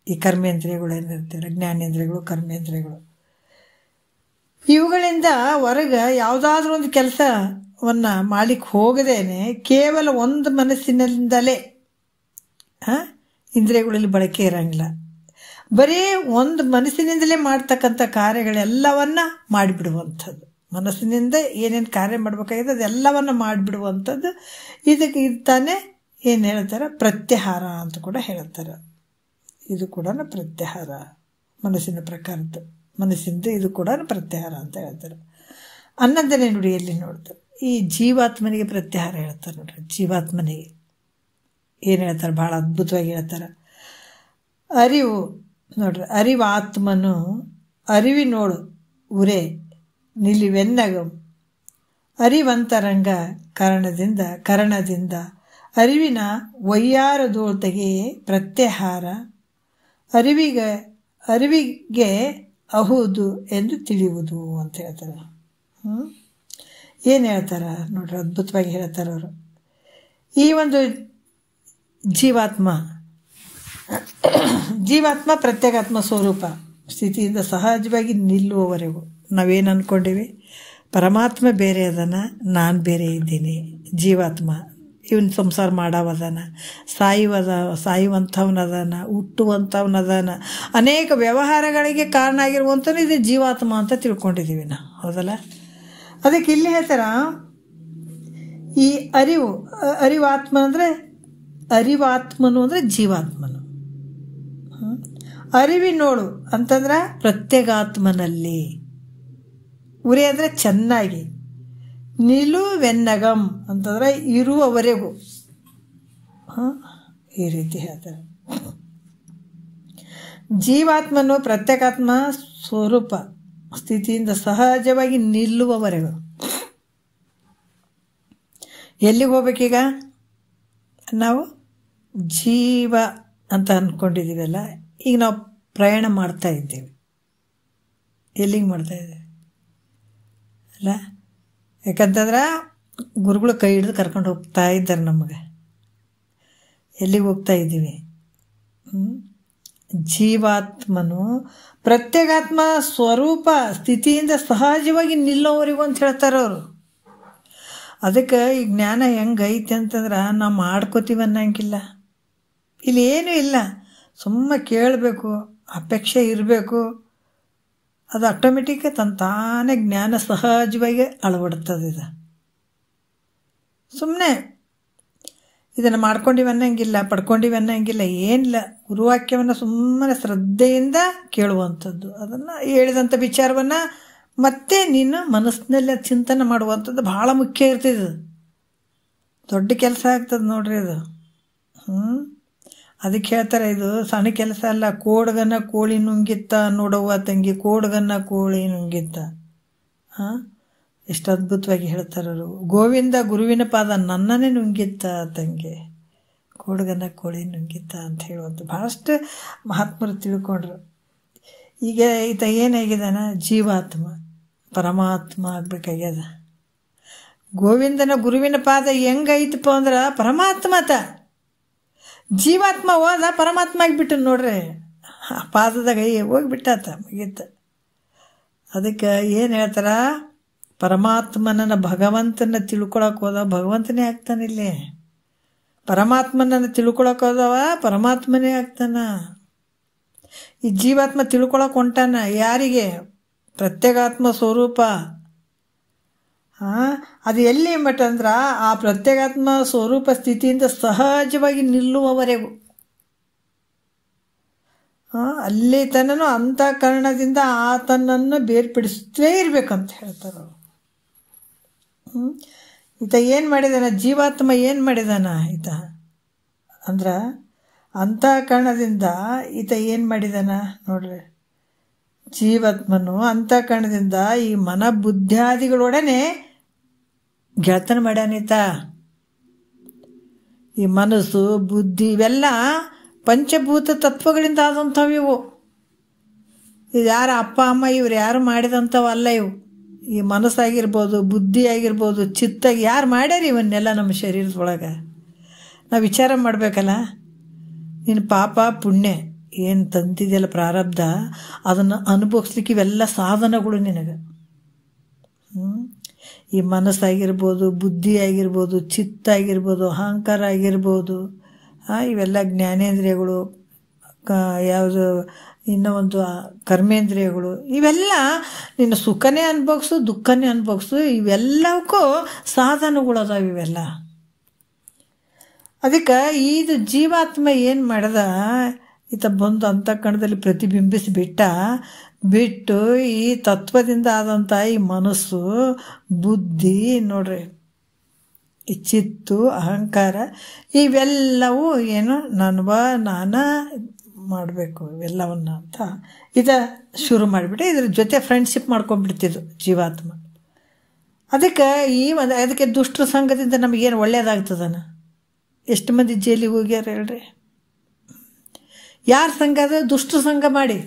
ಈ ಕರ್ಮೇಂದ್ರಿಯಗಳು ಏನಿರ್ತಾರೆ, ಜ್ಞಾನೇಂದ್ರಿಯಗಳು, ಕರ್ಮೇಂದ್ರಿಯಗಳು, ಇವುಗಳಿಂದ ಹೊರಗೆ ಯಾವುದಾದ್ರೂ ಒಂದು ಕೆಲಸವನ್ನು ಮಾಡಲಿಕ್ಕೆ ಹೋಗದೇನೆ ಕೇವಲ ಒಂದು ಮನಸ್ಸಿನಿಂದಲೇ, ಇಂದ್ರಿಯಗಳಲ್ಲಿ ಬಳಕೆ ಇರೋಂಗಿಲ್ಲ, ಬರೀ ಒಂದು ಮನಸ್ಸಿನಿಂದಲೇ ಮಾಡ್ತಕ್ಕಂಥ ಕಾರ್ಯಗಳೆಲ್ಲವನ್ನ ಮಾಡಿಬಿಡುವಂಥದ್ದು. ಮನಸ್ಸಿನಿಂದ ಏನೇನು ಕಾರ್ಯ ಮಾಡಬೇಕಾಗಿದೆ ಅದೆಲ್ಲವನ್ನು ಮಾಡಿಬಿಡುವಂಥದ್ದು. ಇದಕ್ಕೆ ತಾನೇ ಏನು ಹೇಳ್ತಾರೆ, ಪ್ರತ್ಯಾಹಾರ ಅಂತ ಕೂಡ ಹೇಳ್ತಾರೆ. ಇದು ಕೂಡ ಪ್ರತ್ಯಾಹಾರ ಮನಸ್ಸಿನ ಪ್ರಕಾರದ್ದು, ಮನಸ್ಸಿಂದ ಇದು ಕೂಡ ಪ್ರತ್ಯಾಹಾರ ಅಂತ ಹೇಳ್ತಾರೆ. 11ನೇ ನುಡಿಯಲ್ಲಿ ನೋಡ್ತಾರೆ, ಈ ಜೀವಾತ್ಮನಿಗೆ ಪ್ರತ್ಯಾಹಾರ ಹೇಳ್ತಾರೆ ನೋಡ್ರಿ. ಜೀವಾತ್ಮನಿಗೆ ಏನು ಹೇಳ್ತಾರೆ, ಭಾಳ ಅದ್ಭುತವಾಗಿ ಹೇಳ್ತಾರೆ. ಅರಿವು ನೋಡ್ರಿ, ಅರಿವಾತ್ಮನು ಅರಿವಿನೋಳು ಉರೆ ನಿಲಿವೆನ್ನಗಂ ಅರಿವಂತರಂಗ ಕರಣದಿಂದ ಅರಿವಿನ ವಯ್ಯಾರದೋಳ್ತೆಗೆ ಪ್ರತ್ಯಾಹಾರ ಅರಿವಿಗೆ ಅಹುದು ಎಂದು ತಿಳಿಯುವುದು ಅಂತ ಹೇಳ್ತಾರೆ. ಏನು ಹೇಳ್ತಾರೆ ನೋಡ್ರಿ, ಅದ್ಭುತವಾಗಿ ಹೇಳ್ತಾರೆ ಅವರು. ಈ ಒಂದು ಜೀವಾತ್ಮ ಪ್ರತ್ಯೇಕಾತ್ಮ ಸ್ವರೂಪ ಸ್ಥಿತಿಯಿಂದ ಸಹಜವಾಗಿ ನಿಲ್ಲುವವರೆಗೂ ನಾವೇನು ಅಂದ್ಕೊಂಡಿವಿ, ಪರಮಾತ್ಮ ಬೇರೆ ಅದನ, ನಾನು ಬೇರೆ ಇದ್ದೀನಿ. ಜೀವಾತ್ಮ ಇವನು ಸಂಸಾರ ಮಾಡವದಾನ, ಸಾಯುವಂಥವನದಾನ, ಹುಟ್ಟುವಂಥವನದಾನ, ಅನೇಕ ವ್ಯವಹಾರಗಳಿಗೆ ಕಾರಣ ಆಗಿರುವಂಥದ್ದು ಇದು ಜೀವಾತ್ಮ ಅಂತ ತಿಳ್ಕೊಂಡಿದ್ದೀವಿ ನಾವು, ಹೌದಲ್ಲ. ಅದಕ್ಕೆ ಇಲ್ಲಿ ಹೇಳ್ತಾರ, ಈ ಅರಿವಾತ್ಮ ಅಂದರೆ ಅರಿವಾತ್ಮನು ಅಂದರೆ ಜೀವಾತ್ಮನು. ಅರಿವಿನೋಳು ಅಂತಂದ್ರೆ ಪ್ರತ್ಯೇಗಾತ್ಮನಲ್ಲಿ, ಉರಿ ಅಂದರೆ ಚೆನ್ನಾಗಿ, ನಿಲುವೆನ್ನಗಂ ಅಂತಂದ್ರೆ ಇರುವವರೆಗೂ. ಈ ರೀತಿ ಹೇಳ್ತಾರೆ. ಜೀವಾತ್ಮನು ಪ್ರತ್ಯೇಕಾತ್ಮ ಸ್ವರೂಪ ಸ್ಥಿತಿಯಿಂದ ಸಹಜವಾಗಿ ನಿಲ್ಲುವವರೆಗೂ. ಎಲ್ಲಿಗೆ ಹೋಗ್ಬೇಕೀಗ ನಾವು? ಜೀವ ಅಂತ ಅಂದ್ಕೊಂಡಿದ್ದೀವಲ್ಲ, ಈಗ ನಾವು ಪ್ರಯಾಣ ಮಾಡ್ತಾ ಇದ್ದೀವಿ. ಎಲ್ಲಿಗೆ ಮಾಡ್ತಾ ಇದ್ದೀವಿ ಅಲ್ಲ? ಯಾಕಂತಂದ್ರೆ ಗುರುಗಳು ಕೈ ಹಿಡಿದು ಕರ್ಕೊಂಡು ಹೋಗ್ತಾ ಇದ್ದಾರೆ ನಮಗೆ. ಎಲ್ಲಿಗೆ ಹೋಗ್ತಾ ಇದ್ದೀವಿ? ಜೀವಾತ್ಮನು ಪ್ರತ್ಯೇಕಾತ್ಮ ಸ್ವರೂಪ ಸ್ಥಿತಿಯಿಂದ ಸಹಜವಾಗಿ ನಿಲ್ಲೋವರೆಗೂ ಅಂತ ಹೇಳ್ತಾರೆ ಅವರು. ಅದಕ್ಕೆ ಈ ಜ್ಞಾನ ಹೆಂಗೈತಿ ಅಂತಂದ್ರೆ ನಾವು ಮಾಡ್ಕೋತೀವಿ ಅನ್ನಂಗಿಲ್ಲ. ಇಲ್ಲಿ ಏನೂ ಇಲ್ಲ, ಸುಮ್ಮ ಕೇಳಬೇಕು, ಅಪೇಕ್ಷೆ ಇರಬೇಕು, ಅದು ಆಟೋಮೆಟಿಕ್ ತಾನೇ ಜ್ಞಾನ ಸಹಜವಾಗಿ ಅಳವಡ್ತದೆ. ಇದು ಸುಮ್ಮನೆ ಇದನ್ನು ಮಾಡ್ಕೊಂಡಿವಿ ಅನ್ನಂಗಿಲ್ಲ, ಪಡ್ಕೊಂಡಿವಿ ಅನ್ನಂಗಿಲ್ಲ, ಏನಿಲ್ಲ. ಗುರುವಾಕ್ಯವನ್ನು ಸುಮ್ಮನೆ ಶ್ರದ್ಧೆಯಿಂದ ಕೇಳುವಂಥದ್ದು, ಅದನ್ನು ಹೇಳಿದಂಥ ವಿಚಾರವನ್ನು ಮತ್ತೆ ನೀನು ಮನಸ್ಸಿನಲ್ಲಿ ಚಿಂತನೆ ಮಾಡುವಂಥದ್ದು ಭಾಳ ಮುಖ್ಯ ಇರ್ತದೆ. ದೊಡ್ಡ ಕೆಲಸ ಆಗ್ತದೆ ನೋಡ್ರಿ ಇದು. ಅದಕ್ಕೆ ಹೇಳ್ತಾರೆ, ಇದು ಸಣ್ಣ ಕೆಲಸ ಅಲ್ಲ. ಕೋಡ್ಗನ್ನ ಕೋಳಿ ನುಂಗಿತ್ತ ನೋಡವ್ವ ತಂಗಿ, ಕೋಡ್ಗನ್ನ ಕೋಳಿ ನುಂಗಿತ್ತ. ಎಷ್ಟು ಅದ್ಭುತವಾಗಿ ಹೇಳ್ತಾರೆ ಅವರು. ಗೋವಿಂದ ಗುರುವಿನ ಪಾದ ನನ್ನನ್ನೇ ನುಂಗಿತ್ತ ತಂಗಿ, ಕೋಡ್ಗನ್ನ ಕೋಳಿ ನುಂಗಿತ್ತ ಅಂತ ಹೇಳುವಂಥ ಭಾಳಷ್ಟು ಮಹಾತ್ಮರು ತಿಳ್ಕೊಂಡ್ರು. ಈಗ ಈತ ಏನಾಗಿದ್ದಾನ? ಜೀವಾತ್ಮ ಪರಮಾತ್ಮ ಆಗಬೇಕಾಗ್ಯದ. ಗೋವಿಂದನ ಗುರುವಿನ ಪಾದ ಹೆಂಗೈತಪ್ಪ ಅಂದ್ರೆ ಪರಮಾತ್ಮತ. ಜೀವಾತ್ಮ ಹೋದ ಪರಮಾತ್ಮ ಆಗಿಬಿಟ್ಟು ನೋಡ್ರಿ, ಪಾದದಾಗ ಹೋಗಿಬಿಟ್ಟಾತ, ಮುಗೀತ. ಅದಕ್ಕೆ ಏನು ಹೇಳ್ತಾರ, ಪರಮಾತ್ಮನನ್ನು ಭಗವಂತನ ತಿಳ್ಕೊಳಕ್ಕೆ ಹೋದ ಭಗವಂತನೇ ಆಗ್ತಾನಿಲ್ಲಿ, ಪರಮಾತ್ಮನನ್ನು ತಿಳ್ಕೊಳಕ್ಕೆ ಹೋದವ ಪರಮಾತ್ಮನೇ ಆಗ್ತಾನ. ಈ ಜೀವಾತ್ಮ ತಿಳ್ಕೊಳಕ್ಕೆ ಹೊಂಟಾನ ಯಾರಿಗೆ? ಪ್ರತ್ಯೇಗಾತ್ಮ ಸ್ವರೂಪ. ಅದು ಎಲ್ಲಿ ಮಟ್ಟ ಅಂದ್ರೆ ಆ ಪ್ರತ್ಯೇಗಾತ್ಮ ಸ್ವರೂಪ ಸ್ಥಿತಿಯಿಂದ ಸಹಜವಾಗಿ ನಿಲ್ಲುವವರೆಗೂ, ಅಲ್ಲಿ ತನ್ನೂ ಅಂತಃಕರಣದಿಂದ ಆತನನ್ನು ಬೇರ್ಪಡಿಸುತ್ತೇ ಇರಬೇಕಂತ ಹೇಳ್ತಾರೆ. ಈತ ಏನು ಮಾಡಿದಾನ? ಜೀವಾತ್ಮ ಏನು ಮಾಡಿದಾನ ಈತ ಅಂದ್ರೆ ಅಂತಃಕರಣದಿಂದ ಈತ ಏನು ಮಾಡಿದಾನ ನೋಡ್ರಿ. ಜೀವಾತ್ಮನು ಅಂತಃಕರಣದಿಂದ ಈ ಮನ ಬುದ್ಧಾದಿಗಳೊಡನೆ ಗೆಳತನ ಮಾಡ್ಯಾನೀತ. ಈ ಮನಸ್ಸು ಬುದ್ಧಿ ಇವೆಲ್ಲ ಪಂಚಭೂತ ತತ್ವಗಳಿಂದ ಆದಂಥವು. ಇವು ಇದು ಯಾರ ಅಪ್ಪ ಅಮ್ಮ ಇವ್ರು ಯಾರು ಮಾಡಿದಂಥವಲ್ಲ ಇವು. ಈ ಮನಸ್ಸಾಗಿರ್ಬೋದು, ಬುದ್ಧಿ ಆಗಿರ್ಬೋದು, ಚಿತ್ತಾಗಿ ಯಾರು ಮಾಡ್ಯಾರ ಇವನ್ನೆಲ್ಲ ನಮ್ಮ ಶರೀರದೊಳಗೆ? ನಾವು ವಿಚಾರ ಮಾಡಬೇಕಲ್ಲ. ನಿನ್ನ ಪಾಪ ಪುಣ್ಯ ಏನು ತಂತಿದೆಯಲ್ಲ ಪ್ರಾರಬ್ಧ, ಅದನ್ನು ಅನುಭವಿಸ್ಲಿಕ್ಕೆ ಇವೆಲ್ಲ ಸಾಧನಗಳು ನಿನಗೆ. ಈ ಮನಸ್ಸಾಗಿರ್ಬೋದು, ಬುದ್ಧಿ ಆಗಿರ್ಬೋದು, ಚಿತ್ತ ಆಗಿರ್ಬೋದು, ಅಹಂಕಾರ ಆಗಿರ್ಬೋದು, ಇವೆಲ್ಲ ಜ್ಞಾನೇಂದ್ರಿಯಗಳು, ಯಾವುದು ಇನ್ನೂ ಒಂದು ಕರ್ಮೇಂದ್ರಿಯಗಳು, ಇವೆಲ್ಲ ನಿನ್ನ ಸುಖನೇ ಅನುಭವಿಸು, ದುಃಖನೇ ಅನುಭವಿಸು, ಇವೆಲ್ಲಕ್ಕೂ ಸಾಧನಗಳು ಅದಾವೆ ಇವೆಲ್ಲ. ಅದಕ್ಕೆ ಇದು ಜೀವಾತ್ಮ ಏನು ಮಾಡ್ದ, ಈತ ಬಂದು ಅಂತಃಕರಣದಲ್ಲಿ ಬಿಟ್ಟು ಈ ತತ್ವದಿಂದ ಆದಂಥ ಈ ಮನಸ್ಸು ಬುದ್ಧಿ ನೋಡ್ರಿ ಈ ಚಿತ್ತು ಅಹಂಕಾರ ಇವೆಲ್ಲವೂ ಏನು ನಾನ ಮಾಡಬೇಕು ಇವೆಲ್ಲವನ್ನ ಅಂತ ಶುರು ಮಾಡಿಬಿಟ್ಟು ಇದ್ರ ಜೊತೆ ಫ್ರೆಂಡ್ಶಿಪ್ ಮಾಡ್ಕೊಂಡ್ಬಿಡ್ತಿದ್ದು ಜೀವಾತ್ಮ. ಅದಕ್ಕೆ ದುಷ್ಟರ ಸಂಘದಿಂದ ನಮಗೇನು ಒಳ್ಳೇದಾಗ್ತದನ? ಎಷ್ಟು ಮಂದಿ ಜೈಲಿಗೆ ಹೋಗ್ಯಾರ ಹೇಳ್ರಿ? ಯಾರ ಸಂಘ ಅದು? ದುಷ್ಟರ ಸಂಘ ಮಾಡಿ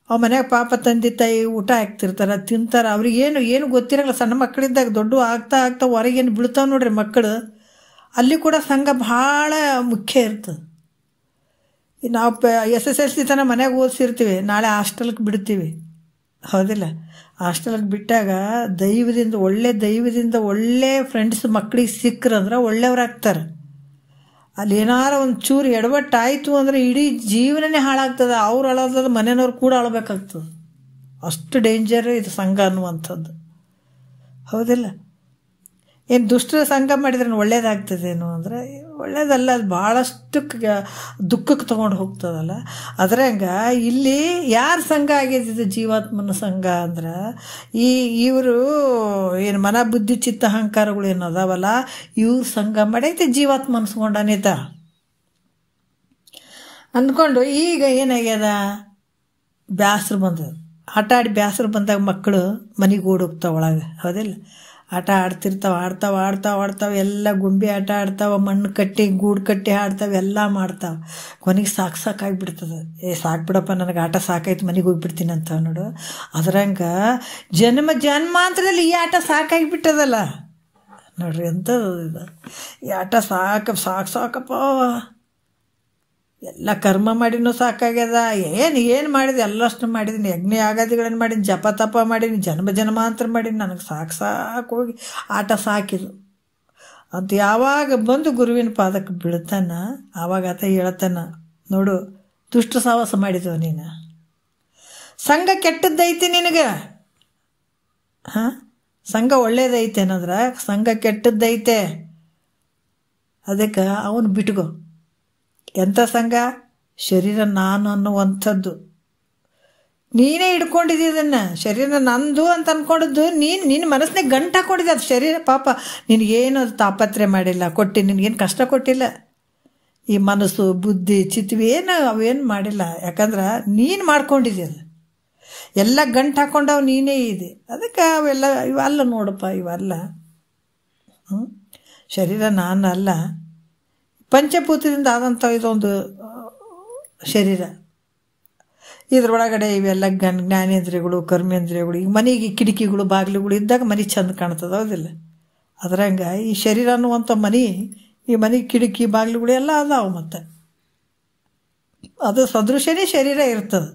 ಅವ ಮನ್ಯಾಗ ಪಾಪ ತಂದೆ ತಾಯಿ ಊಟ ಹಾಕ್ತಿರ್ತಾರೆ, ತಿಂತಾರೆ. ಅವ್ರಿಗೇನು ಗೊತ್ತಿರಲ್ಲ. ಸಣ್ಣ ಮಕ್ಕಳಿದ್ದಾಗ ದೊಡ್ಡ ಆಗ್ತಾ ಹೊರಗೇನು ಬೀಳ್ತಾವೆ ನೋಡ್ರಿ ಮಕ್ಕಳು. ಅಲ್ಲಿ ಕೂಡ ಸಂಘ ಭಾಳ ಮುಖ್ಯ ಇರ್ತದೆ. ನಾವು SSLC ತನಕ ಮನೆಯಾಗ ಓದಿಸಿರ್ತೀವಿ, ನಾಳೆ ಹಾಸ್ಟೆಲ್ಗೆ ಬಿಡ್ತೀವಿ, ಹೌದಿಲ್ಲ? ಹಾಸ್ಟೆಲ್ಗೆ ಬಿಟ್ಟಾಗ ದೈವದಿಂದ ಒಳ್ಳೆ ಫ್ರೆಂಡ್ಸ್ ಮಕ್ಕಳಿಗೆ ಸಿಕ್ಕರಂದ್ರೆ ಒಳ್ಳೆಯವ್ರಾಗ್ತಾರೆ. ಅಲ್ಲಿ ಏನಾರ ಒಂದು ಚೂರು ಎಡವಟ್ಟಾಯಿತು ಅಂದರೆ ಇಡೀ ಜೀವನನೇ ಹಾಳಾಗ್ತದೆ. ಅವ್ರು ಅಳೋದ್ರೆ ಮನೆಯವ್ರು ಕೂಡ ಅಳಬೇಕಾಗ್ತದೆ. ಅಷ್ಟು ಡೇಂಜರ್ ಇದು ಸಂಘ ಅನ್ನುವಂಥದ್ದು, ಹೌದಿಲ್ಲ? ಏನು ದುಷ್ಟರ ಸಂಘ ಮಾಡಿದ್ರೆ ಒಳ್ಳೇದಾಗ್ತದೇನು ಅಂದರೆ ಒಳ್ಳೇದಲ್ಲ. ಅದು ಭಾಳಷ್ಟು ದುಃಖಕ್ಕೆ ತೊಗೊಂಡು ಹೋಗ್ತದಲ್ಲ. ಅದ್ರಂಗ ಇಲ್ಲಿ ಯಾರ ಸಂಘ ಆಗಿದ್ದು? ಜೀವಾತ್ಮನ ಸಂಘ ಅಂದ್ರೆ ಇವರು ಏನು ಮನ ಬುದ್ಧಿ ಚಿತ್ತ ಅಹಂಕಾರಗಳು ಏನು ಅದಾವಲ್ಲ, ಇವ್ರ ಸಂಘ ಮಾಡೈತೆ ಜೀವಾತ್ಮ ಅನ್ಸ್ಕೊಂಡನಿತ ಅಂದ್ಕೊಂಡು. ಈಗ ಏನಾಗ್ಯದ? ಬ್ಯಾಸ್ರು ಬಂದದ. ಆಟ ಆಡಿ ಬ್ಯಾಸ್ರು ಬಂದಾಗ ಮಕ್ಕಳು ಮನೆಗೆ ಓಡೋಗ್ತಾವೆ ಒಳಗೆ, ಹೌದಿಲ್ಲ? ಆಟ ಆಡ್ತಾವೆ ಎಲ್ಲ ಗುಂಬಿ ಆಟ ಆಡ್ತಾವೆ, ಮಣ್ಣು ಕಟ್ಟಿ ಗೂಡು ಕಟ್ಟಿ ಆಡ್ತಾವೆ, ಎಲ್ಲ ಮಾಡ್ತಾವೆ. ಕೊನೆಗೆ ಸಾಕಾಗಿಬಿಡ್ತದೆ. ಸಾಕ್ಬಿಡಪ್ಪ, ನನಗೆ ಆಟ ಸಾಕಾಯ್ತು, ಮನೆಗೆ ಹೋಗಿಬಿಡ್ತೀನಿ ಅಂತ ನೋಡು. ಅದ್ರಂಗ ಜನ್ಮಾಂತರದಲ್ಲಿ ಈ ಆಟ ಸಾಕಾಗಿಬಿಟ್ಟದಲ್ಲ ನೋಡ್ರಿ. ಎಂಥದ್ದು ಇದು ಈ ಆಟ? ಸಾಕಪ್ಪ, ಎಲ್ಲ ಕರ್ಮ ಮಾಡಿನೂ ಸಾಕಾಗ್ಯದ. ಏನು ಮಾಡಿದೆ? ಎಲ್ಲಷ್ಟು ಮಾಡಿದ್ದೀನಿ. ಯಜ್ಞ ಯಾಗಾದಿಗಳನ್ನು ಮಾಡೀನಿ, ಜಪ ತಪ ಮಾಡೀನಿ, ಜನ್ಮಾಂತರ ಮಾಡೀನಿ. ನನಗೆ ಸಾಕು ಹೋಗಿ ಆಟ ಸಾಕಿದು ಅಂತ ಯಾವಾಗ ಬಂದು ಗುರುವಿನ ಪಾದಕ್ಕೆ ಬೀಳ್ತಾನ, ಆವಾಗ ಆತ ಹೇಳ್ತಾನ, ನೋಡು ದುಷ್ಟ ಸಾವಾಸ ಮಾಡಿದವ ನೀನು. ಸಂಘ ಕೆಟ್ಟದ್ದೈತಿ ನಿನಗೆ. ಸಂಘ ಒಳ್ಳೇದೈತೆ ಅನ್ನೋದ್ರೆ ಸಂಘ ಕೆಟ್ಟದ್ದೈತೆ. ಅದಕ್ಕೆ ಅವನು ಬಿಟ್ಕೋ. ಎಂಥ ಸಂಘ? ಶರೀರ ನಾನು ಅನ್ನುವಂಥದ್ದು ನೀನೇ ಹಿಡ್ಕೊಂಡಿದ್ದಿ. ಇದನ್ನು ಶರೀರ ನಂದು ಅಂತ ಅಂದ್ಕೊಂಡಿದ್ದು ನಿನ್ನ ಮನಸ್ಸಿನಾಗ ಗಂಟು ಹಾಕ್ಕೊಂಡಿದ್ದೆ. ಅದು ಶರೀರ ಪಾಪ ನಿನಗೇನು ಅದು ತಾಪತ್ರೆ ಮಾಡಿಲ್ಲ, ನಿನಗೇನು ಕಷ್ಟ ಕೊಟ್ಟಿಲ್ಲ. ಈ ಮನಸ್ಸು ಬುದ್ಧಿ ಚಿತ್ವಿ ಅವೇನು ಮಾಡಿಲ್ಲ. ಯಾಕಂದ್ರೆ ನೀನು ಮಾಡ್ಕೊಂಡಿದ್ದೆ. ಅದು ಎಲ್ಲ ಗಂಟು ಹಾಕ್ಕೊಂಡವು ನೀನೇ ಇದೆ. ಅದಕ್ಕೆ ಇವೆಲ್ಲ ನೋಡಪ್ಪ, ಇವೆಲ್ಲ ಶರೀರ ನಾನಲ್ಲ, ಪಂಚಭೂತದಿಂದ ಆದಂಥ ಇದೊಂದು ಶರೀರ. ಇದರೊಳಗಡೆ ಇವೆಲ್ಲ ಜ್ಞಾನೇಂದ್ರಿಯಗಳು, ಕರ್ಮೇಂದ್ರಿಯಗಳು. ಈಗ ಮನೆಗೆ ಕಿಟಕಿಗಳು ಬಾಗಿಲುಗಳು ಇದ್ದಾಗ ಮನೆ ಚೆಂದ ಕಾಣ್ತದೆ, ಹೌದಿಲ್ಲ? ಅದ್ರಂಗ ಈ ಶರೀರ ಅನ್ನುವಂಥ ಈ ಮನೆ ಕಿಟಕಿ ಬಾಗಿಲುಗಳು ಎಲ್ಲ ಅದಾವೆ. ಮತ್ತು ಅದು ಸದೃಶನೇ ಶರೀರ ಇರ್ತದೆ.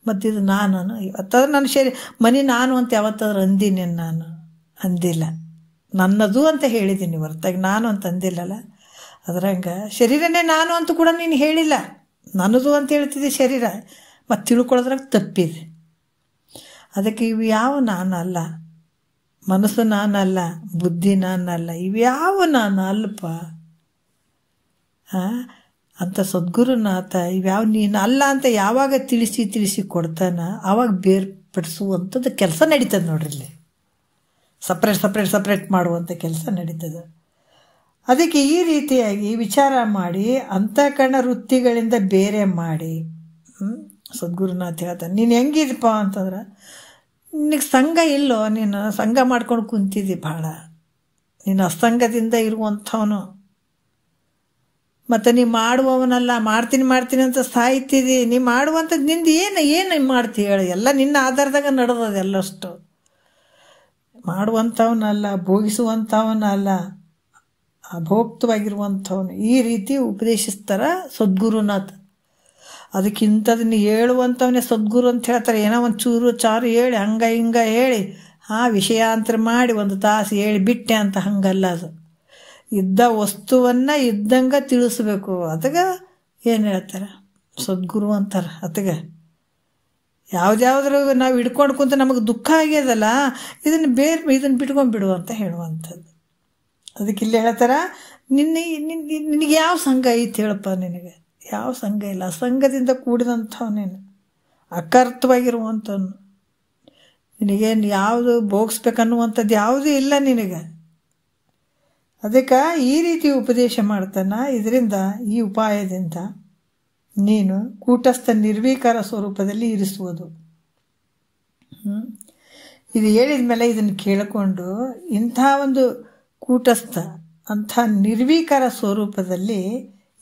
ಮತ್ತು ಇದು ನಾನು ಇವತ್ತಾದ್ರೆ ನನ್ನ ಮನೆ ನಾನು ಅಂತ ಯಾವತ್ತಾದ್ರೂ ಅಂದೀನಿ? ನಾನು ಅಂದಿಲ್ಲ. ನನ್ನದು ಅಂತ ಹೇಳಿದ್ದೀನಿ ಹೊರತಾಗಿ ನಾನು ಅಂತ ಅಂದಿಲ್ಲಲ್ಲ. ಅದ್ರಂಗ ಶರೀರನೇ ನಾನು ಅಂತ ಕೂಡ ನೀನು ಹೇಳಿಲ್ಲ, ನನ್ನದು ಅಂತ ಹೇಳ್ತಿದ್ದೆ ಶರೀರ. ಮತ್ತು ತಿಳ್ಕೊಳ್ಳೋದ್ರಾಗ ತಪ್ಪಿದೆ. ಅದಕ್ಕೆ ಇವು ಯಾವ ನಾನಲ್ಲ, ಮನಸ್ಸು ನಾನಲ್ಲ, ಬುದ್ಧಿ ನಾನಲ್ಲ, ಇವ್ಯಾವ ನಾನು ಅಲ್ಪ ಅಂತ ಸದ್ಗುರುನಾಥ ಇವ್ಯಾವ ನೀನು ಅಲ್ಲ ಅಂತ ಯಾವಾಗ ತಿಳಿಸಿ ಕೊಡ್ತಾನ, ಆವಾಗ ಬೇರ್ಪಡಿಸುವಂಥದ್ದು ಕೆಲಸ ನಡೀತದೆ ನೋಡ್ರಿ. ಇಲ್ಲಿ ಸಪ್ರೇಟ್ ಮಾಡುವಂಥ ಕೆಲಸ ನಡೀತದೆ. ಅದಕ್ಕೆ ಈ ರೀತಿಯಾಗಿ ವಿಚಾರ ಮಾಡಿ ಅಂತಃಕರಣ ವೃತ್ತಿಗಳಿಂದ ಬೇರೆ ಮಾಡಿ ಸದ್ಗುರುನಾಥ ಹೇಳ್ತಾನೆ, ನೀನು ಹೆಂಗಿದಪ್ಪ ಅಂತಂದ್ರೆ ನಿನಗೆ ಸಂಘ ಇಲ್ಲೋ, ನೀನು ಸಂಘ ಮಾಡ್ಕೊಂಡು ಕುಂತಿದ್ದಿ ಭಾಳ, ನೀನು ಅಸಂಗದಿಂದ ಇರುವಂಥವನು. ಮತ್ತು ನೀ ಮಾಡುವವನಲ್ಲ, ಮಾಡ್ತೀನಿ ಅಂತ ಸಾಯ್ತಿದ್ದಿ. ನೀ ಮಾಡುವಂಥದ್ದು ನಿಂದು ಏನು ಮಾಡ್ತಿ ಹೇಳು? ಎಲ್ಲ ನಿನ್ನ ಆಧಾರದಾಗ ನಡೆದದು. ಎಲ್ಲಷ್ಟು ಮಾಡುವಂಥವನಲ್ಲ, ಭೋಗಿಸುವಂಥವನಲ್ಲ, ಅಭೋಕ್ತವಾಗಿರುವಂಥವನು. ಈ ರೀತಿ ಉಪದೇಶಿಸ್ತಾರ ಸದ್ಗುರುನಾಥ. ಅದಕ್ಕಿಂಥದನ್ನ ಹೇಳುವಂಥವನೇ ಸದ್ಗುರು ಅಂತ ಹೇಳ್ತಾರೆ. ಏನೋ ಒಂದು ಚೂರು ಚಾರು ಹೇಳಿ ಹಿಂಗೆ ಹೇಳಿ ವಿಷಯಾಂತರ ಮಾಡಿ ಒಂದು ತಾಸು ಹೇಳಿ ಬಿಟ್ಟೆ ಅಂತ ಹಂಗಲ್ಲ. ಅದು ಇದ್ದ ವಸ್ತುವನ್ನು ಇದ್ದಂಗೆ ತಿಳಿಸ್ಬೇಕು. ಅದಕ್ಕೆ ಏನು ಹೇಳ್ತಾರೆ? ಸದ್ಗುರು ಅಂತಾರೆ. ಅದಕ್ಕೆ ಯಾವುದ್ಯಾವ್ದ್ರಾಗ ನಾವು ಹಿಡ್ಕೊಂಡು ಕುಂತ ನಮಗೆ ದುಃಖ ಆಗ್ಯದಲ್ಲ, ಇದನ್ನು ಬಿಟ್ಕೊಂಡು ಬಿಡು ಅಂತ ಹೇಳುವಂಥದ್ದು. ಅದಕ್ಕೆ ಇಲ್ಲಿ ಹೇಳ್ತಾರ, ನಿನಗೆ ಯಾವ ಸಂಘ ಐತಿ ಹೇಳಪ್ಪ? ನಿನಗೆ ಯಾವ ಸಂಘ ಇಲ್ಲ. ಅಸಂಗದಿಂದ ಕೂಡಿದಂಥವು, ನೀನು ಅಕರ್ತವಾಗಿರುವಂಥವ್ನು. ನಿನಗೇನು ಯಾವುದು ಭೋಗಿಸ್ಬೇಕನ್ನುವಂಥದ್ದು ಯಾವುದೂ ಇಲ್ಲ ನಿನಗೆ. ಅದಕ್ಕೆ ಈ ರೀತಿ ಉಪದೇಶ ಮಾಡ್ತಾನೆ. ಇದರಿಂದ ಈ ಉಪಾಯದಿಂದ ನೀನು ಕೂಟಸ್ಥ ನಿರ್ವಿಕಾರ ಸ್ವರೂಪದಲ್ಲಿ ಇರಿಸುವುದು. ಇದು ಹೇಳಿದ ಮೇಲೆ ಇದನ್ನು ಕೇಳಿಕೊಂಡು ಇಂಥ ಒಂದು ಕೂಟಸ್ಥ ಅಂಥ ನಿರ್ವಿಕಾರ ಸ್ವರೂಪದಲ್ಲಿ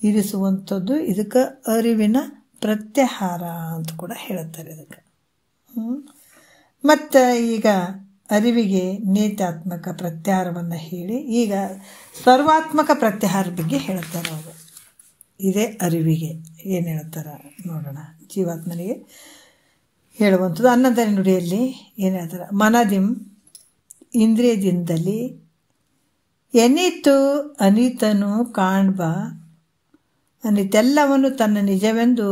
ಇರಿಸುವಂಥದ್ದು ಇದಕ್ಕೆ ಅರಿವಿನ ಪ್ರತ್ಯಾಹಾರ ಅಂತ ಕೂಡ ಹೇಳುತ್ತಾರೆ ಇದಕ್ಕೆ. ಮತ್ತು ಈಗ ಅರಿವಿಗೆ ನೇತ್ಯಾತ್ಮಕ ಪ್ರತ್ಯಾಹಾರವನ್ನು ಹೇಳಿ ಈಗ ಸರ್ವಾತ್ಮಕ ಪ್ರತ್ಯಾಹಾರ ಬಗ್ಗೆ ಹೇಳ್ತಾರೆ ಅವರು. ಇದೇ ಅರಿವಿಗೆ ಏನು ಹೇಳ್ತಾರೆ ನೋಡೋಣ. ಜೀವಾತ್ಮನಿಗೆ ಹೇಳುವಂಥದ್ದು ಅನ್ನದ ನುಡಿಯಲ್ಲಿ ಏನು ಹೇಳ್ತಾರೆ. ಮನದಿಂ ಇಂದ್ರಿಯದಿಂದಲೇ ಎನಿತು ಅನಿತನು ಕಾಣ್ಬ ಅನಿತೆಲ್ಲವನ್ನು ತನ್ನ ನಿಜವೆಂದು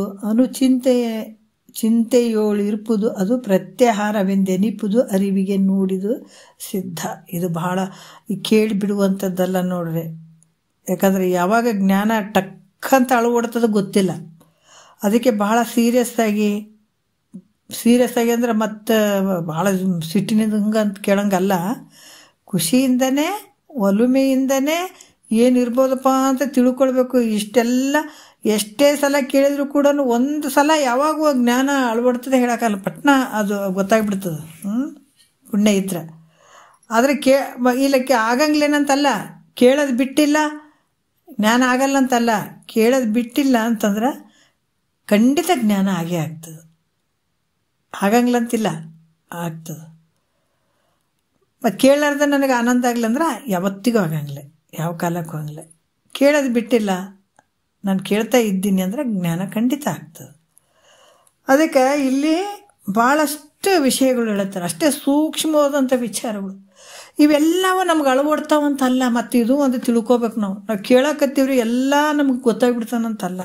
ಚಿಂತೆಯೋಳಿರ್ಪುದು ಅದು ಪ್ರತ್ಯಾಹಾರವೆಂದೆನಿಪುದು ಅರಿವಿಗೆ ನುಡಿದು ಸಿದ್ಧ. ಇದು ಬಹಳ ಕೇಳಿಬಿಡುವಂಥದ್ದಲ್ಲ ನೋಡ್ರಿ. ಯಾಕಂದರೆ ಯಾವಾಗ ಜ್ಞಾನ ಟಕ್ ಅಂತ ಅಳವಡ್ತದ ಗೊತ್ತಿಲ್ಲ. ಅದಕ್ಕೆ ಬಹಳ ಸೀರಿಯಸ್ ಆಗಿ ಅಂದರೆ ಮತ್ತು ಭಾಳ ಸಿಟ್ಟಿನಿಂದ ಹಂಗೆ ಅಂತ ಕೇಳಂಗಲ್ಲ. ಖುಷಿಯಿಂದನೇ ಒಲುಮೆಯಿಂದನೇ ಏನಿರ್ಬೋದಪ್ಪ ಅಂತ ತಿಳ್ಕೊಳ್ಬೇಕು. ಇಷ್ಟೆಲ್ಲ ಎಷ್ಟೇ ಸಲ ಕೇಳಿದ್ರು ಕೂಡ ಒಂದು ಸಲ ಯಾವಾಗ ಜ್ಞಾನ ಅಳವಡ್ತದೆ ಹೇಳೋಕ್ಕಲ್ಲ, ಪಟ್ನ ಅದು ಗೊತ್ತಾಗ್ಬಿಡ್ತದೆ ಪುಣ್ಯ ಇದ್ರೆ. ಆದರೆ ಇಲ್ಲಕ್ಕೆ ಆಗಂಗ್ಲೇನಂತಲ್ಲ, ಕೇಳೋದು ಬಿಟ್ಟಿಲ್ಲ ಜ್ಞಾನ ಆಗಲ್ಲ ಅಂತಲ್ಲ, ಕೇಳೋದು ಬಿಟ್ಟಿಲ್ಲ ಅಂತಂದ್ರೆ ಖಂಡಿತ ಜ್ಞಾನ ಆಗೇ ಆಗ್ತದೆ. ಆಗಂಗ್ಲಂತಿಲ್ಲ, ಆಗ್ತದೆ. ಮತ್ತು ಕೇಳಾರ್ದ ನನಗೆ ಆನಂದ ಆಗಲಿ ಅಂದ್ರೆ ಯಾವತ್ತಿಗೂ ಆಗಂಗಿಲ್ಲ, ಯಾವ ಕಾಲಕ್ಕೂ ಆಗಂಗಿಲ್ಲ. ಕೇಳೋದು ಬಿಟ್ಟಿಲ್ಲ, ನಾನು ಕೇಳ್ತಾ ಇದ್ದೀನಿ ಅಂದರೆ ಜ್ಞಾನ ಖಂಡಿತ ಆಗ್ತದೆ. ಅದಕ್ಕೆ ಇಲ್ಲಿ ಭಾಳಷ್ಟು ವಿಷಯಗಳು ಹೇಳ್ತಾರೆ, ಅಷ್ಟೇ ಸೂಕ್ಷ್ಮವಾದಂಥ ವಿಚಾರಗಳು. ಇವೆಲ್ಲವೂ ನಮ್ಗೆ ಅಳವಡ್ತಾವಂತಲ್ಲ. ಮತ್ತು ಇದು ಒಂದು ತಿಳ್ಕೊಬೇಕು. ನಾವು ಕೇಳಕತ್ತೀವ್ರಿ ಎಲ್ಲ ನಮಗೆ ಗೊತ್ತಾಗ್ಬಿಡ್ತಾನಂತಲ್ಲ.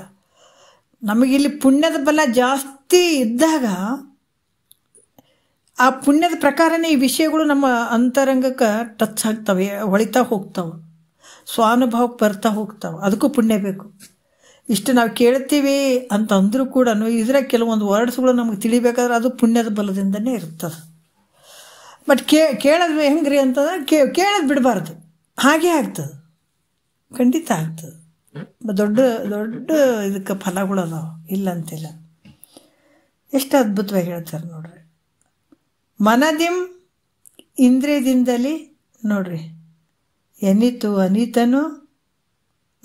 ನಮಗಿಲ್ಲಿ ಪುಣ್ಯದ ಬಲ ಜಾಸ್ತಿ ಇದ್ದಾಗ ಆ ಪುಣ್ಯದ ಪ್ರಕಾರನೇ ಈ ವಿಷಯಗಳು ನಮ್ಮ ಅಂತರಂಗಕ್ಕೆ ಟಚ್ ಆಗ್ತವೆ, ಹೊಳಿತಾ ಹೋಗ್ತಾವೆ, ಸ್ವಾನುಭವಕ್ಕೆ ಬರ್ತಾ ಹೋಗ್ತಾವೆ. ಅದಕ್ಕೂ ಪುಣ್ಯ ಬೇಕು. ಇಷ್ಟು ನಾವು ಕೇಳ್ತೀವಿ ಅಂತಂದ್ರೂ ಕೂಡ ಇದರ ಕೆಲವೊಂದು ವರ್ಡ್ಸ್ಗಳು ನಮಗೆ ತಿಳಿಬೇಕಾದ್ರೆ ಅದು ಪುಣ್ಯದ ಬಲದಿಂದನೇ ಇರ್ತದೆ. ಬಟ್ ಕೇಳೋದು ಹೆಂಗ್ರಿ ಅಂತಂದ್ರೆ ಕೇಳೋದು ಬಿಡಬಾರ್ದು, ಹಾಗೇ ಆಗ್ತದೆ, ಖಂಡಿತ ಆಗ್ತದೆ. ದೊಡ್ಡ ದೊಡ್ಡ ಇದಕ್ಕೆ ಫಲಗಳು ಅದಾವ, ಇಲ್ಲ ಅಂತಿಲ್ಲ. ಎಷ್ಟು ಅದ್ಭುತವಾಗಿ ಹೇಳ್ತಾರೆ ನೋಡ್ರಿ. ಮನದಿಂ ಇಂದ್ರಿಯದಿಂದಲೇ ನೋಡ್ರಿ ಎನಿತು ಅನಿತನು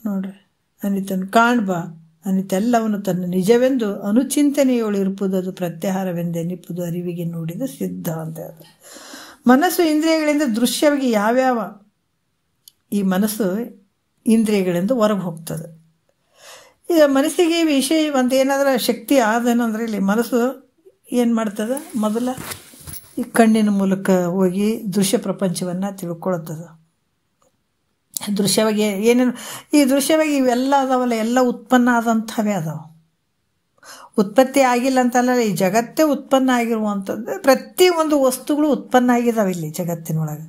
ನೋಡ್ರಿ ಅನಿತನು ಕಾಣ್ಬ ಅನಿತೆಲ್ಲವನ್ನು ತನ್ನ ನಿಜವೆಂದು ಅನುಚಿಂತನೆಯೊಳಿರುವುದು ಅದು ಪ್ರತ್ಯಾಹಾರವೆಂದೆನಿಪುದು ಅರಿವಿಗೆ ನುಡಿದು ಸಿದ್ಧ ಅಂತ ಹೇಳ್ತಾರೆ. ಮನಸ್ಸು ಇಂದ್ರಿಯಗಳಿಂದ ದೃಶ್ಯವಾಗಿ ಯಾವ್ಯಾವ ಈ ಮನಸ್ಸು ಇಂದ್ರಿಯಗಳಿಂದ ಹೊರಗೆ ಹೋಗ್ತದೆ. ಈಗ ಮನಸ್ಸಿಗೆ ವಿಷಯ ಒಂದು ಏನಾದರೂ ಶಕ್ತಿ ಆದೇನಂದ್ರೆ ಇಲ್ಲಿ ಮನಸ್ಸು ಏನು ಮಾಡ್ತದೆ, ಮೊದಲ ಈ ಕಣ್ಣಿನ ಮೂಲಕ ಹೋಗಿ ದೃಶ್ಯ ಪ್ರಪಂಚವನ್ನು ತಿಳ್ಕೊಳ್ತದೆ. ದೃಶ್ಯವಾಗಿ ಏನೇನು ಈ ದೃಶ್ಯವಾಗಿ ಇವೆಲ್ಲ ಅದಾವಲ್ಲ, ಎಲ್ಲ ಉತ್ಪನ್ನ ಆದಂಥವೇ ಅದಾವೆ. ಉತ್ಪತ್ತಿ ಆಗಿಲ್ಲ ಅಂತಲ್ಲ, ಈ ಜಗತ್ತೇ ಉತ್ಪನ್ನ ಆಗಿರುವಂಥದ್ದು. ಪ್ರತಿಯೊಂದು ವಸ್ತುಗಳು ಉತ್ಪನ್ನ ಆಗಿದ್ದಾವೆ ಇಲ್ಲಿ ಜಗತ್ತಿನೊಳಗೆ.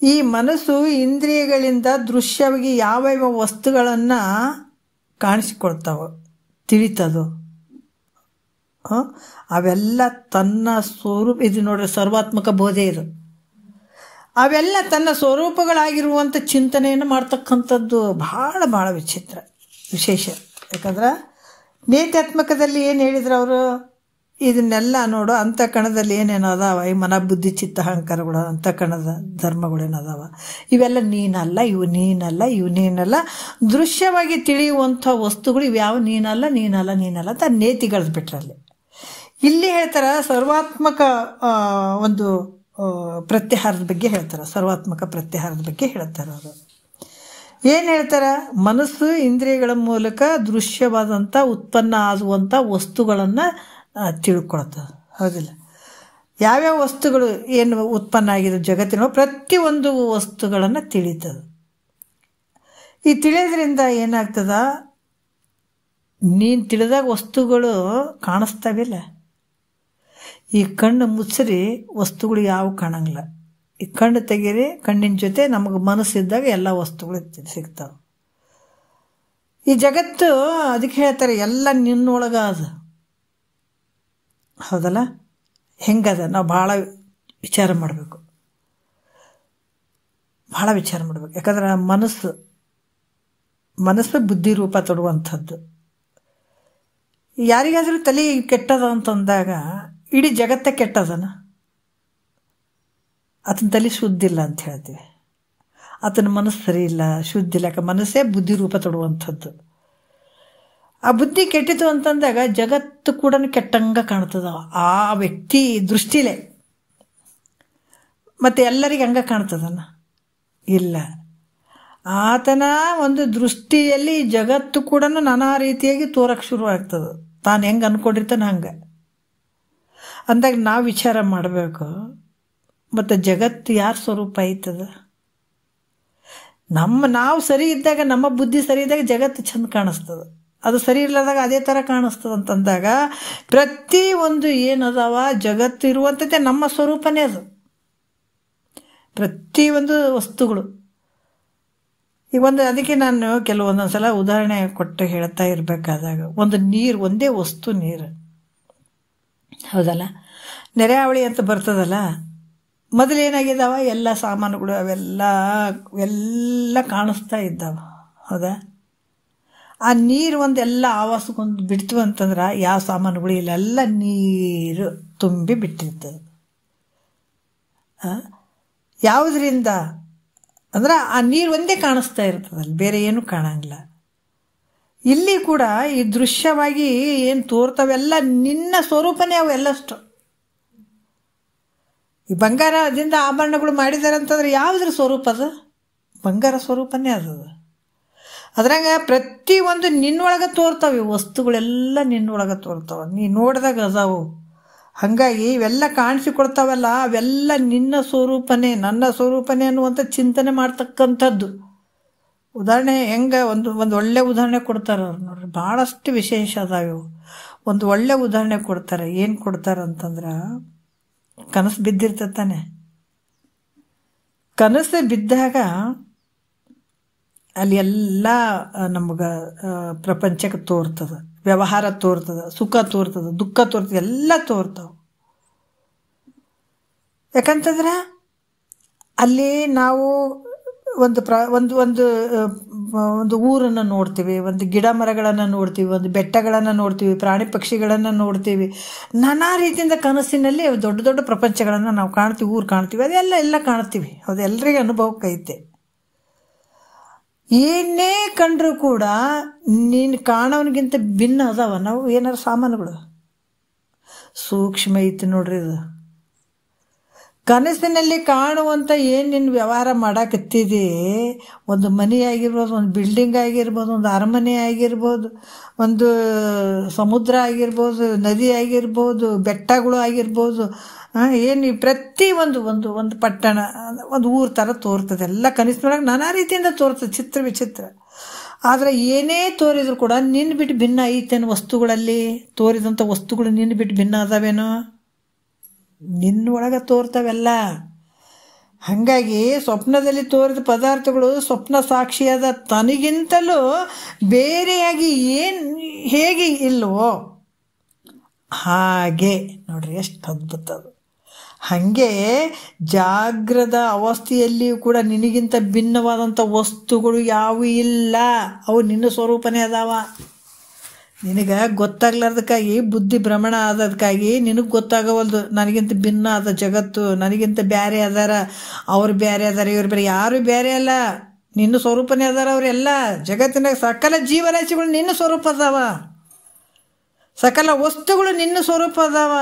ಈ ಮನಸ್ಸು ಇಂದ್ರಿಯಗಳಿಂದ ದೃಶ್ಯವಾಗಿ ಯಾವ್ಯಾವ ವಸ್ತುಗಳನ್ನು ಕಾಣಿಸಿಕೊಳ್ತಾವೆ, ತಿಳಿತದೋ ಅವೆಲ್ಲ ತನ್ನ ಸ್ವರೂಪ. ಇದು ನೋಡ್ರಿ ಸರ್ವಾತ್ಮಕ ಬೋಧೆ ಇದು. ಅವೆಲ್ಲ ತನ್ನ ಸ್ವರೂಪಗಳಾಗಿರುವಂಥ ಚಿಂತನೆಯನ್ನು ಮಾಡ್ತಕ್ಕಂಥದ್ದು ಭಾಳ ಭಾಳ ವಿಚಿತ್ರ ವಿಶೇಷ. ಯಾಕಂದ್ರೆ ನೇತ್ಯಾತ್ಮಕದಲ್ಲಿ ಏನು ಹೇಳಿದ್ರು ಅವರು, ಇದನ್ನೆಲ್ಲ ನೋಡು ಅಂತಃಕರಣದಲ್ಲಿ ಏನೇನು ಅದಾವ, ಈ ಮನ ಬುದ್ಧಿ ಚಿತ್ತ ಅಹಂಕಾರಗಳು ಅಂತಃಕರಣದ ಧರ್ಮಗಳೇನದಾವ, ಇವೆಲ್ಲ ನೀನಲ್ಲ, ಇವು ನೀನಲ್ಲ, ಇವು ನೀನಲ್ಲ. ದೃಶ್ಯವಾಗಿ ತಿಳಿಯುವಂಥ ವಸ್ತುಗಳು ಇವ್ಯಾವ ನೀನಲ್ಲ ನೀನಲ್ಲ ನೀನಲ್ಲ ಅಂತ ನೇತಿಗಳದ್ದು ಬಿಟ್ರಲ್ಲಿ. ಇಲ್ಲಿ ಹೇಳ್ತಾರೆ ಸರ್ವಾತ್ಮಕ ಒಂದು ಪ್ರತ್ಯಾಹಾರದ ಬಗ್ಗೆ ಹೇಳ್ತಾರೆ, ಸರ್ವಾತ್ಮಕ ಪ್ರತ್ಯಾಹಾರದ ಬಗ್ಗೆ ಹೇಳ್ತಾರೆ ಅವರು. ಏನು ಹೇಳ್ತಾರೆ, ಮನಸ್ಸು ಇಂದ್ರಿಯಗಳ ಮೂಲಕ ದೃಶ್ಯವಾದಂಥ ಉತ್ಪನ್ನ ಆಗುವಂಥ ವಸ್ತುಗಳನ್ನು ತಿಳ್ಕೊಳ್ತದೆ, ಹೌದಿಲ್ಲ? ಯಾವ್ಯಾವ ವಸ್ತುಗಳು ಏನು ಉತ್ಪನ್ನ ಆಗಿದೆ ಜಗತ್ತಿನ ಪ್ರತಿಯೊಂದು ವಸ್ತುಗಳನ್ನು ತಿಳಿತದೆ. ಈ ತಿಳಿಯೋದ್ರಿಂದ ಏನಾಗ್ತದ, ನೀನು ತಿಳಿದಾಗ ವಸ್ತುಗಳು ಕಾಣಿಸ್ತಾವಿಲ್ಲ. ಈ ಕಣ್ಣು ಮುಚ್ಚರಿ ವಸ್ತುಗಳು ಯಾವ ಕಾಣಂಗಿಲ್ಲ. ಈ ಕಣ್ಣು ತೆಗೀರಿ, ಕಣ್ಣಿನ ಜೊತೆ ನಮಗೆ ಮನಸ್ಸಿದ್ದಾಗ ಎಲ್ಲ ವಸ್ತುಗಳು ಸಿಗ್ತಾವೆ. ಈ ಜಗತ್ತು ಅದಕ್ಕೆ ಹೇಳ್ತಾರೆ ಎಲ್ಲ ನಿನ್ನೊಳಗ ಅದ, ಹೌದಲ್ಲ? ಹೆಂಗದ ನಾವು ಭಾಳ ವಿಚಾರ ಮಾಡಬೇಕು. ಭಾಳ ವಿಚಾರ ಮಾಡಬೇಕು. ಯಾಕಂದ್ರೆ ಮನಸ್ಸು ಬುದ್ಧಿ ರೂಪ ತೊಡುವಂಥದ್ದು. ಯಾರಿಗಾದರೂ ತಲೆ ಕೆಟ್ಟದ ಅಂತಂದಾಗ ಇಡೀ ಜಗತ್ತೇ ಕೆಟ್ಟದನ. ಆತನ ತಲೆ ಶುದ್ಧಿಲ್ಲ ಅಂತ ಹೇಳ್ತೀವಿ. ಆತನ ಮನಸ್ಸು ಸರಿ ಇಲ್ಲ, ಶುದ್ಧ ಇಲ್ಲ. ಯಾಕೆ ಮನಸ್ಸೇ ಬುದ್ಧಿ ರೂಪ ತೊಡುವಂಥದ್ದು. ಆ ಬುದ್ಧಿ ಕೆಟ್ಟಿತು ಅಂತಂದಾಗ ಜಗತ್ತು ಕೂಡ ಕೆಟ್ಟಂಗೆ ಕಾಣ್ತದ ಆ ವ್ಯಕ್ತಿ ದೃಷ್ಟಿಲೇ. ಮತ್ತು ಎಲ್ಲರಿಗೆ ಹಂಗೆ ಕಾಣ್ತದನ? ಇಲ್ಲ. ಆತನ ಒಂದು ದೃಷ್ಟಿಯಲ್ಲಿ ಜಗತ್ತು ಕೂಡ ನಾನಾ ರೀತಿಯಾಗಿ ತೋರಕ್ಕೆ ಶುರು ಆಗ್ತದೆ. ತಾನು ಹೆಂಗೆ ಅಂದ್ಕೊಂಡಿರ್ತಾನೆ ಹಂಗೆ ಅಂದಾಗ ನಾವು ವಿಚಾರ ಮಾಡಬೇಕು. ಮತ್ತು ಜಗತ್ತು ಯಾರ ಸ್ವರೂಪ ಐತದ? ನಾವು ಸರಿ ಇದ್ದಾಗ, ನಮ್ಮ ಬುದ್ಧಿ ಸರಿ ಇದ್ದಾಗ ಜಗತ್ತು ಚಂದ ಕಾಣಿಸ್ತದೆ. ಅದು ಸರಿ ಇಲ್ಲದಾಗ ಅದೇ ಥರ ಕಾಣಿಸ್ತದೆ ಅಂತಂದಾಗ ಪ್ರತಿ ಒಂದು ಏನದಾವ ಜಗತ್ತು ಇರುವಂಥದ್ದೇ ನಮ್ಮ ಸ್ವರೂಪನೇ. ಅದು ಪ್ರತಿಯೊಂದು ವಸ್ತುಗಳು ಈಗ ಅದಕ್ಕೆ ನಾನು ಕೆಲವೊಂದೊಂದು ಸಲ ಉದಾಹರಣೆ ಕೊಟ್ಟು ಹೇಳ್ತಾ ಇರಬೇಕಾದಾಗ, ಒಂದು ನೀರು, ಒಂದೇ ವಸ್ತು ನೀರು, ಹೌದಲ್ಲ? ನೆರೆಹಾವಳಿ ಅಂತ ಬರ್ತದಲ್ಲ, ಮೊದಲೇನಾಗಿದ್ದಾವ ಎಲ್ಲ ಸಾಮಾನುಗಳು ಅವೆಲ್ಲ ಕಾಣಿಸ್ತಾ ಇದ್ದಾವ, ಹೌದಾ? ಆ ನೀರು ಒಂದೆಲ್ಲ ಆವಾಸಕ್ಕೊಂದು ಬಿಡ್ತು ಅಂತಂದ್ರೆ ಯಾವ ಸಾಮಾನುಗಳು ಇಲ್ಲ, ಎಲ್ಲ ನೀರು ತುಂಬಿ ಬಿಟ್ಟಿರ್ತದೆ. ಯಾವುದರಿಂದ ಅಂದ್ರೆ ಆ ನೀರು ಒಂದೇ ಕಾಣಿಸ್ತಾ ಇರ್ತದಲ್ಲಿ, ಬೇರೆ ಏನೂ ಕಾಣಂಗಿಲ್ಲ. ಇಲ್ಲಿ ಕೂಡ ಈ ದೃಶ್ಯವಾಗಿ ಏನು ತೋರ್ತವೆಲ್ಲ ನಿನ್ನ ಸ್ವರೂಪನೇ ಅವೆಲ್ಲಷ್ಟು. ಈ ಬಂಗಾರದಿಂದ ಆಭರಣಗಳು ಮಾಡಿದ್ದಾರೆ ಅಂತಂದ್ರೆ ಯಾವುದ್ರ ಸ್ವರೂಪ ಅದು? ಬಂಗಾರ ಸ್ವರೂಪನೇ ಅದು. ಅದ್ರಾಗ ಪ್ರತಿಯೊಂದು ನಿನ್ನೊಳಗೆ ತೋರ್ತಾವೆ, ವಸ್ತುಗಳೆಲ್ಲ ನಿನ್ನೊಳಗೆ ತೋರ್ತಾವೆ, ನೀ ನೋಡಿದಾಗ ಅದಾವು. ಹಾಗಾಗಿ ಇವೆಲ್ಲ ಕಾಣಿಸಿಕೊಡ್ತಾವಲ್ಲ, ಅವೆಲ್ಲ ನಿನ್ನ ಸ್ವರೂಪನೇ, ನನ್ನ ಸ್ವರೂಪನೇ ಅನ್ನುವಂಥ ಚಿಂತನೆ ಮಾಡ್ತಕ್ಕಂಥದ್ದು. ಉದಾಹರಣೆ ಹೆಂಗೆ ಒಂದು ಒಳ್ಳೆ ಉದಾಹರಣೆ ಕೊಡ್ತಾರೆ ಅವ್ರು ನೋಡ್ರಿ, ಭಾಳಷ್ಟು ವಿಶೇಷ ಅದಾವೆ. ಒಂದು ಒಳ್ಳೆ ಉದಾಹರಣೆ ಕೊಡ್ತಾರೆ. ಏನು ಕೊಡ್ತಾರೆ ಅಂತಂದ್ರೆ, ಕನಸು ಬಿದ್ದಿರ್ತತಾನೆ. ಕನಸು ಬಿದ್ದಾಗ ಅಲ್ಲಿ ಎಲ್ಲ ನಮ್ಗೆ ಪ್ರಪಂಚಕ್ಕೆ ತೋರ್ತದೆ, ವ್ಯವಹಾರ ತೋರ್ತದೆ, ಸುಖ ತೋರ್ತದೆ, ದುಃಖ ತೋರ್ತದೆ, ಎಲ್ಲ ತೋರ್ತಾವೆ. ಯಾಕಂತಂದ್ರೆ ಅಲ್ಲಿ ನಾವು ಒಂದು ಊರನ್ನು ನೋಡ್ತೀವಿ, ಒಂದು ಗಿಡ ಮರಗಳನ್ನು ನೋಡ್ತೀವಿ, ಒಂದು ಬೆಟ್ಟಗಳನ್ನು ನೋಡ್ತೀವಿ, ಪ್ರಾಣಿ ಪಕ್ಷಿಗಳನ್ನು ನೋಡ್ತೀವಿ. ನಾನಾ ರೀತಿಯಿಂದ ಕನಸಿನಲ್ಲಿ ದೊಡ್ಡ ದೊಡ್ಡ ಪ್ರಪಂಚಗಳನ್ನು ನಾವು ಕಾಣ್ತೀವಿ, ಊರು ಕಾಣ್ತೀವಿ, ಅದೆಲ್ಲ ಕಾಣ್ತೀವಿ. ಅದು ಎಲ್ರಿಗೂ ಅನುಭವಕ್ಕೈತೆ. ಏನೇ ಕಂಡ್ರೂ ಕೂಡ ನೀನು ಕಾಣೋನಿಗಿಂತ ಭಿನ್ನ ಅದಾವ ನಾವು ಏನಾರು ಸಾಮಾನುಗಳು. ಸೂಕ್ಷ್ಮ ಐತಿ ನೋಡ್ರಿ ಇದು. ಕನಸಿನಲ್ಲಿ ಕಾಣುವಂಥ ಏನು ನಿನ್ನ ವ್ಯವಹಾರ ಮಾಡಾಕತ್ತಿದೆ, ಒಂದು ಮನೆ ಆಗಿರ್ಬೋದು, ಒಂದು ಬಿಲ್ಡಿಂಗ್ ಆಗಿರ್ಬೋದು, ಒಂದು ಅರಮನೆ ಆಗಿರ್ಬೋದು, ಒಂದು ಸಮುದ್ರ ಆಗಿರ್ಬೋದು, ನದಿ ಆಗಿರ್ಬೋದು, ಬೆಟ್ಟಗಳು ಆಗಿರ್ಬೋದು, ಏನು ಪ್ರತಿ ಒಂದು ಪಟ್ಟಣ, ಒಂದು ಊರು ಥರ ತೋರ್ತದೆ. ಎಲ್ಲ ಕನಸಿನೊಳಗೆ ನಾನಾ ರೀತಿಯಿಂದ ತೋರ್ತದೆ, ಚಿತ್ರ ವಿಚಿತ್ರ. ಆದರೆ ಏನೇ ತೋರಿದ್ರು ಕೂಡ ನಿನ್ನ ಬಿಟ್ಟು ಭಿನ್ನ ಐತೇನು? ವಸ್ತುಗಳಲ್ಲಿ ತೋರಿದಂಥ ವಸ್ತುಗಳು ನಿನ್ನ ಬಿಟ್ಟು ಭಿನ್ನ ಅದಾವೇನೋ? ನಿನ್ನೊಳಗೆ ತೋರ್ತವೆಲ್ಲ. ಹಾಗಾಗಿ ಸ್ವಪ್ನದಲ್ಲಿ ತೋರಿದ ಪದಾರ್ಥಗಳು ಸ್ವಪ್ನ ಸಾಕ್ಷಿಯಾದ ತನಗಿಂತಲೂ ಬೇರೆಯಾಗಿ ಹೇಗೆ ಇಲ್ವೋ ಹಾಗೆ ನೋಡ್ರಿ, ಎಷ್ಟು ಅದ್ಭುತ ಅದು. ಹಾಗೆ ಜಾಗ್ರದ ಅವಸ್ಥೆಯಲ್ಲಿಯೂ ಕೂಡ ನಿನಗಿಂತ ಭಿನ್ನವಾದಂಥ ವಸ್ತುಗಳು ಯಾವುವು ಇಲ್ಲ, ಅವು ನಿನ್ನ ಸ್ವರೂಪನೇ ಅದಾವ. ನಿನಗೆ ಗೊತ್ತಾಗ್ಲಾರ್ದಕ್ಕಾಗಿ ಬುದ್ಧಿ ಭ್ರಮಣ ಆದದಕ್ಕಾಗಿ ನಿನಗೆ ಗೊತ್ತಾಗವಲ್ದು. ನನಗಿಂತ ಭಿನ್ನ ಆದ ಜಗತ್ತು, ನನಗಿಂತ ಬೇರೆ ಅದಾರ, ಅವ್ರು ಬೇರೆ ಅದಾರ, ಇವ್ರು ಬೇರೆ, ಯಾರು ಬೇರೆ ಅಲ್ಲ, ನಿನ್ನ ಸ್ವರೂಪನೇ ಅದಾರ ಅವರೆಲ್ಲ. ಜಗತ್ತಿನ ಸಕಲ ಜೀವರಾಶಿಗಳು ನಿನ್ನ ಸ್ವರೂಪ ಅದಾವ, ಸಕಲ ವಸ್ತುಗಳು ನಿನ್ನ ಸ್ವರೂಪ ಅದಾವ.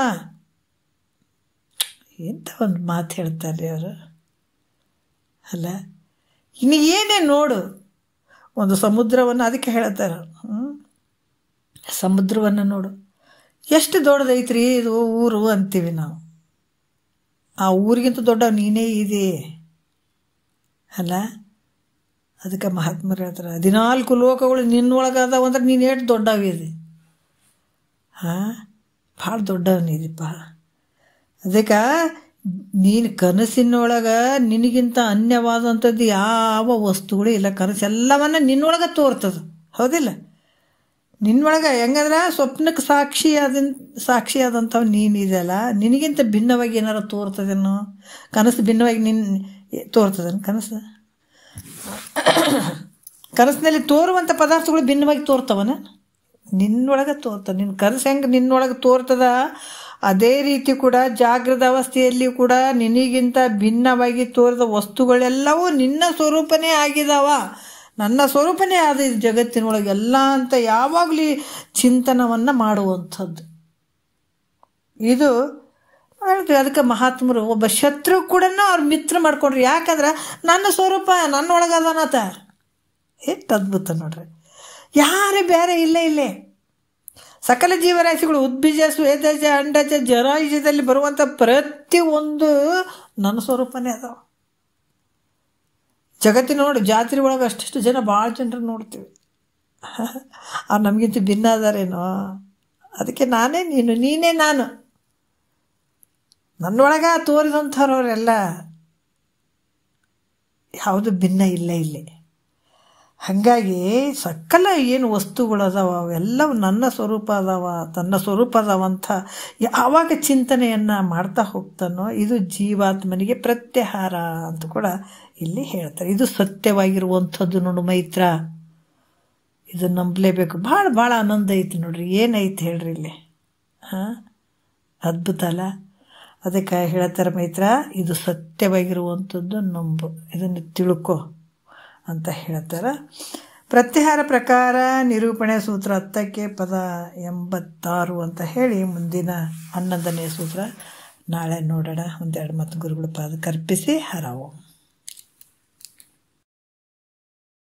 ಎಂಥ ಒಂದು ಮಾತು ಹೇಳ್ತಾರೆ ಅವರು ಅಲ್ಲ. ಇನ್ನು ಏನೇ ನೋಡು, ಒಂದು ಸಮುದ್ರವನ್ನು, ಅದಕ್ಕೆ ಹೇಳ್ತಾರೆ, ಸಮುದ್ರವನ್ನು ನೋಡು ಎಷ್ಟು ದೊಡ್ಡದೈತ್ರಿ ಇದು ಊರು ಅಂತೀವಿ ನಾವು. ಆ ಊರಿಗಿಂತ ದೊಡ್ಡ ನೀನೇ ಇದೆ ಅಲ್ಲ. ಅದಕ್ಕೆ ಮಹಾತ್ಮರು ಹೇಳ್ತಾರೆ, 14 ಲೋಕಗಳು ನಿನ್ನೊಳಗಾದವು ಅಂದ್ರೆ ನೀನು ಎಷ್ಟು ದೊಡ್ಡವಿದೆ. ಭಾಳ ದೊಡ್ಡವನಿದೆಪ್ಪ. ಅದಕ್ಕೆ ನೀನು ಕನಸಿನೊಳಗೆ ನಿನಗಿಂತ ಅನ್ಯವಾದಂಥದ್ದು ಯಾವ ವಸ್ತುಗಳು ಇಲ್ಲ. ಕನಸು ಎಲ್ಲವನ್ನ ನಿನ್ನೊಳಗೆ ತೋರ್ತದೆ, ಹೌದಿಲ್ಲ? ನಿನ್ನೊಳಗೆ ಹೆಂಗಂದ್ರೆ ಸ್ವಪ್ನಕ್ಕೆ ಸಾಕ್ಷಿಯಾದಂಥವು ನೀನಿದೆಯಲ್ಲ, ನಿನಗಿಂತ ಭಿನ್ನವಾಗಿ ಏನಾರು ತೋರ್ತದೇನೋ? ಕನಸು ಭಿನ್ನವಾಗಿ ನಿನ್ನ ತೋರ್ತದೇನು? ಕನಸು ಕನಸಿನಲ್ಲಿ ತೋರುವಂಥ ಪದಾರ್ಥಗಳು ಭಿನ್ನವಾಗಿ ತೋರ್ತವನ ನಿನ್ನೊಳಗೆ ತೋರ್ತದೆ. ನಿನ್ನ ಕನಸು ಹೆಂಗೆ ನಿನ್ನೊಳಗೆ ತೋರ್ತದ ಅದೇ ರೀತಿ ಕೂಡ ಜಾಗೃತ ಅವಸ್ಥೆಯಲ್ಲಿ ಕೂಡ ನಿನಗಿಂತ ಭಿನ್ನವಾಗಿ ತೋರಿದ ವಸ್ತುಗಳೆಲ್ಲವೂ ನಿನ್ನ ಸ್ವರೂಪನೇ ಆಗಿದಾವ, ನನ್ನ ಸ್ವರೂಪನೇ ಆದ ಇದು ಜಗತ್ತಿನೊಳಗೆ ಎಲ್ಲ ಅಂತ ಯಾವಾಗಲೂ ಚಿಂತನವನ್ನು ಮಾಡುವಂಥದ್ದು. ಇದು ಹೇಳ್ತೀವಿ. ಅದಕ್ಕೆ ಮಹಾತ್ಮರು ಒಬ್ಬ ಶತ್ರು ಕೂಡ ಅವ್ರು ಮಿತ್ರ ಮಾಡ್ಕೊಂಡ್ರು. ಯಾಕಂದ್ರೆ ನನ್ನ ಸ್ವರೂಪ ನನ್ನೊಳಗದನತ. ಎಷ್ಟು ಅದ್ಭುತ ನೋಡ್ರಿ. ಯಾರೇ ಬೇರೆ ಇಲ್ಲೇ ಸಕಲ ಜೀವರಾಶಿಗಳು ಉದ್ಬೀಜ ಸ್ವೇದಜ ಅಂಡಜ ಜರಾಯುಜದಲ್ಲಿ ಬರುವಂಥ ಪ್ರತಿಯೊಂದು ನನ್ನ ಸ್ವರೂಪನೇ ಅದಾವ. ಜಗತ್ತಿನ ನೋಡಿ ಜಾತ್ರೆ ಒಳಗೆ ಅಷ್ಟಿಷ್ಟು ಜನ ಭಾಳ ಜನರು ನೋಡ್ತೀವಿ. ಅವ್ರು ನಮಗಿಂತ ಭಿನ್ನ ಅದಾರೇನೋ. ಅದಕ್ಕೆ ನಾನೇ ನೀನು, ನೀನೇ ನಾನು. ನನ್ನೊಳಗೆ ತೋರಿದಂಥವ್ರವರೆಲ್ಲ ಯಾವುದು ಭಿನ್ನ ಇಲ್ಲೇ. ಹಾಗಾಗಿ ಸಕಲ ಏನು ವಸ್ತುಗಳು ಅದಾವ ಅವೆಲ್ಲವೂ ನನ್ನ ಸ್ವರೂಪ ಅದಾವ, ತನ್ನ ಸ್ವರೂಪ ಅದಾವಂಥ ಯಾವಾಗ ಚಿಂತನೆಯನ್ನು ಮಾಡ್ತಾ ಹೋಗ್ತಾನೋ ಇದು ಜೀವಾತ್ಮನಿಗೆ ಪ್ರತ್ಯಾಹಾರ ಅಂತ ಕೂಡ ಇಲ್ಲಿ ಹೇಳ್ತಾರೆ. ಇದು ಸತ್ಯವಾಗಿರುವಂಥದ್ದು ನೋಡು ಮೈತ್ರ. ಇದು ನಂಬಲೇಬೇಕು. ಭಾಳ ಆನಂದ ಐತಿ ನೋಡ್ರಿ. ಏನೈತಿ ಹೇಳ್ರಿ ಇಲ್ಲಿ. ಅದ್ಭುತ ಅಲ್ಲ. ಅದಕ್ಕೆ ಹೇಳ್ತಾರೆ ಮೈತ್ರ, ಇದು ಸತ್ಯವಾಗಿರುವಂಥದ್ದು ನಂಬು, ಇದನ್ನು ತಿಳ್ಕೊ ಅಂತ ಹೇಳ್ತಾರೆ. ಪ್ರತ್ಯಾಹಾರ ಪ್ರಕಾರ ನಿರೂಪಣೆ ಸೂತ್ರ 10ಕ್ಕೆ ಪದ 86 ಅಂತ ಹೇಳಿ ಮುಂದಿನ 11ನೇ ಸೂತ್ರ ನಾಳೆ ನೋಡೋಣ. ಒಂದೆರಡು ಮತ್ತು ಗುರುಗಳ ಪಾದ ಕರ್ಪಿಸಿ ಹರವು.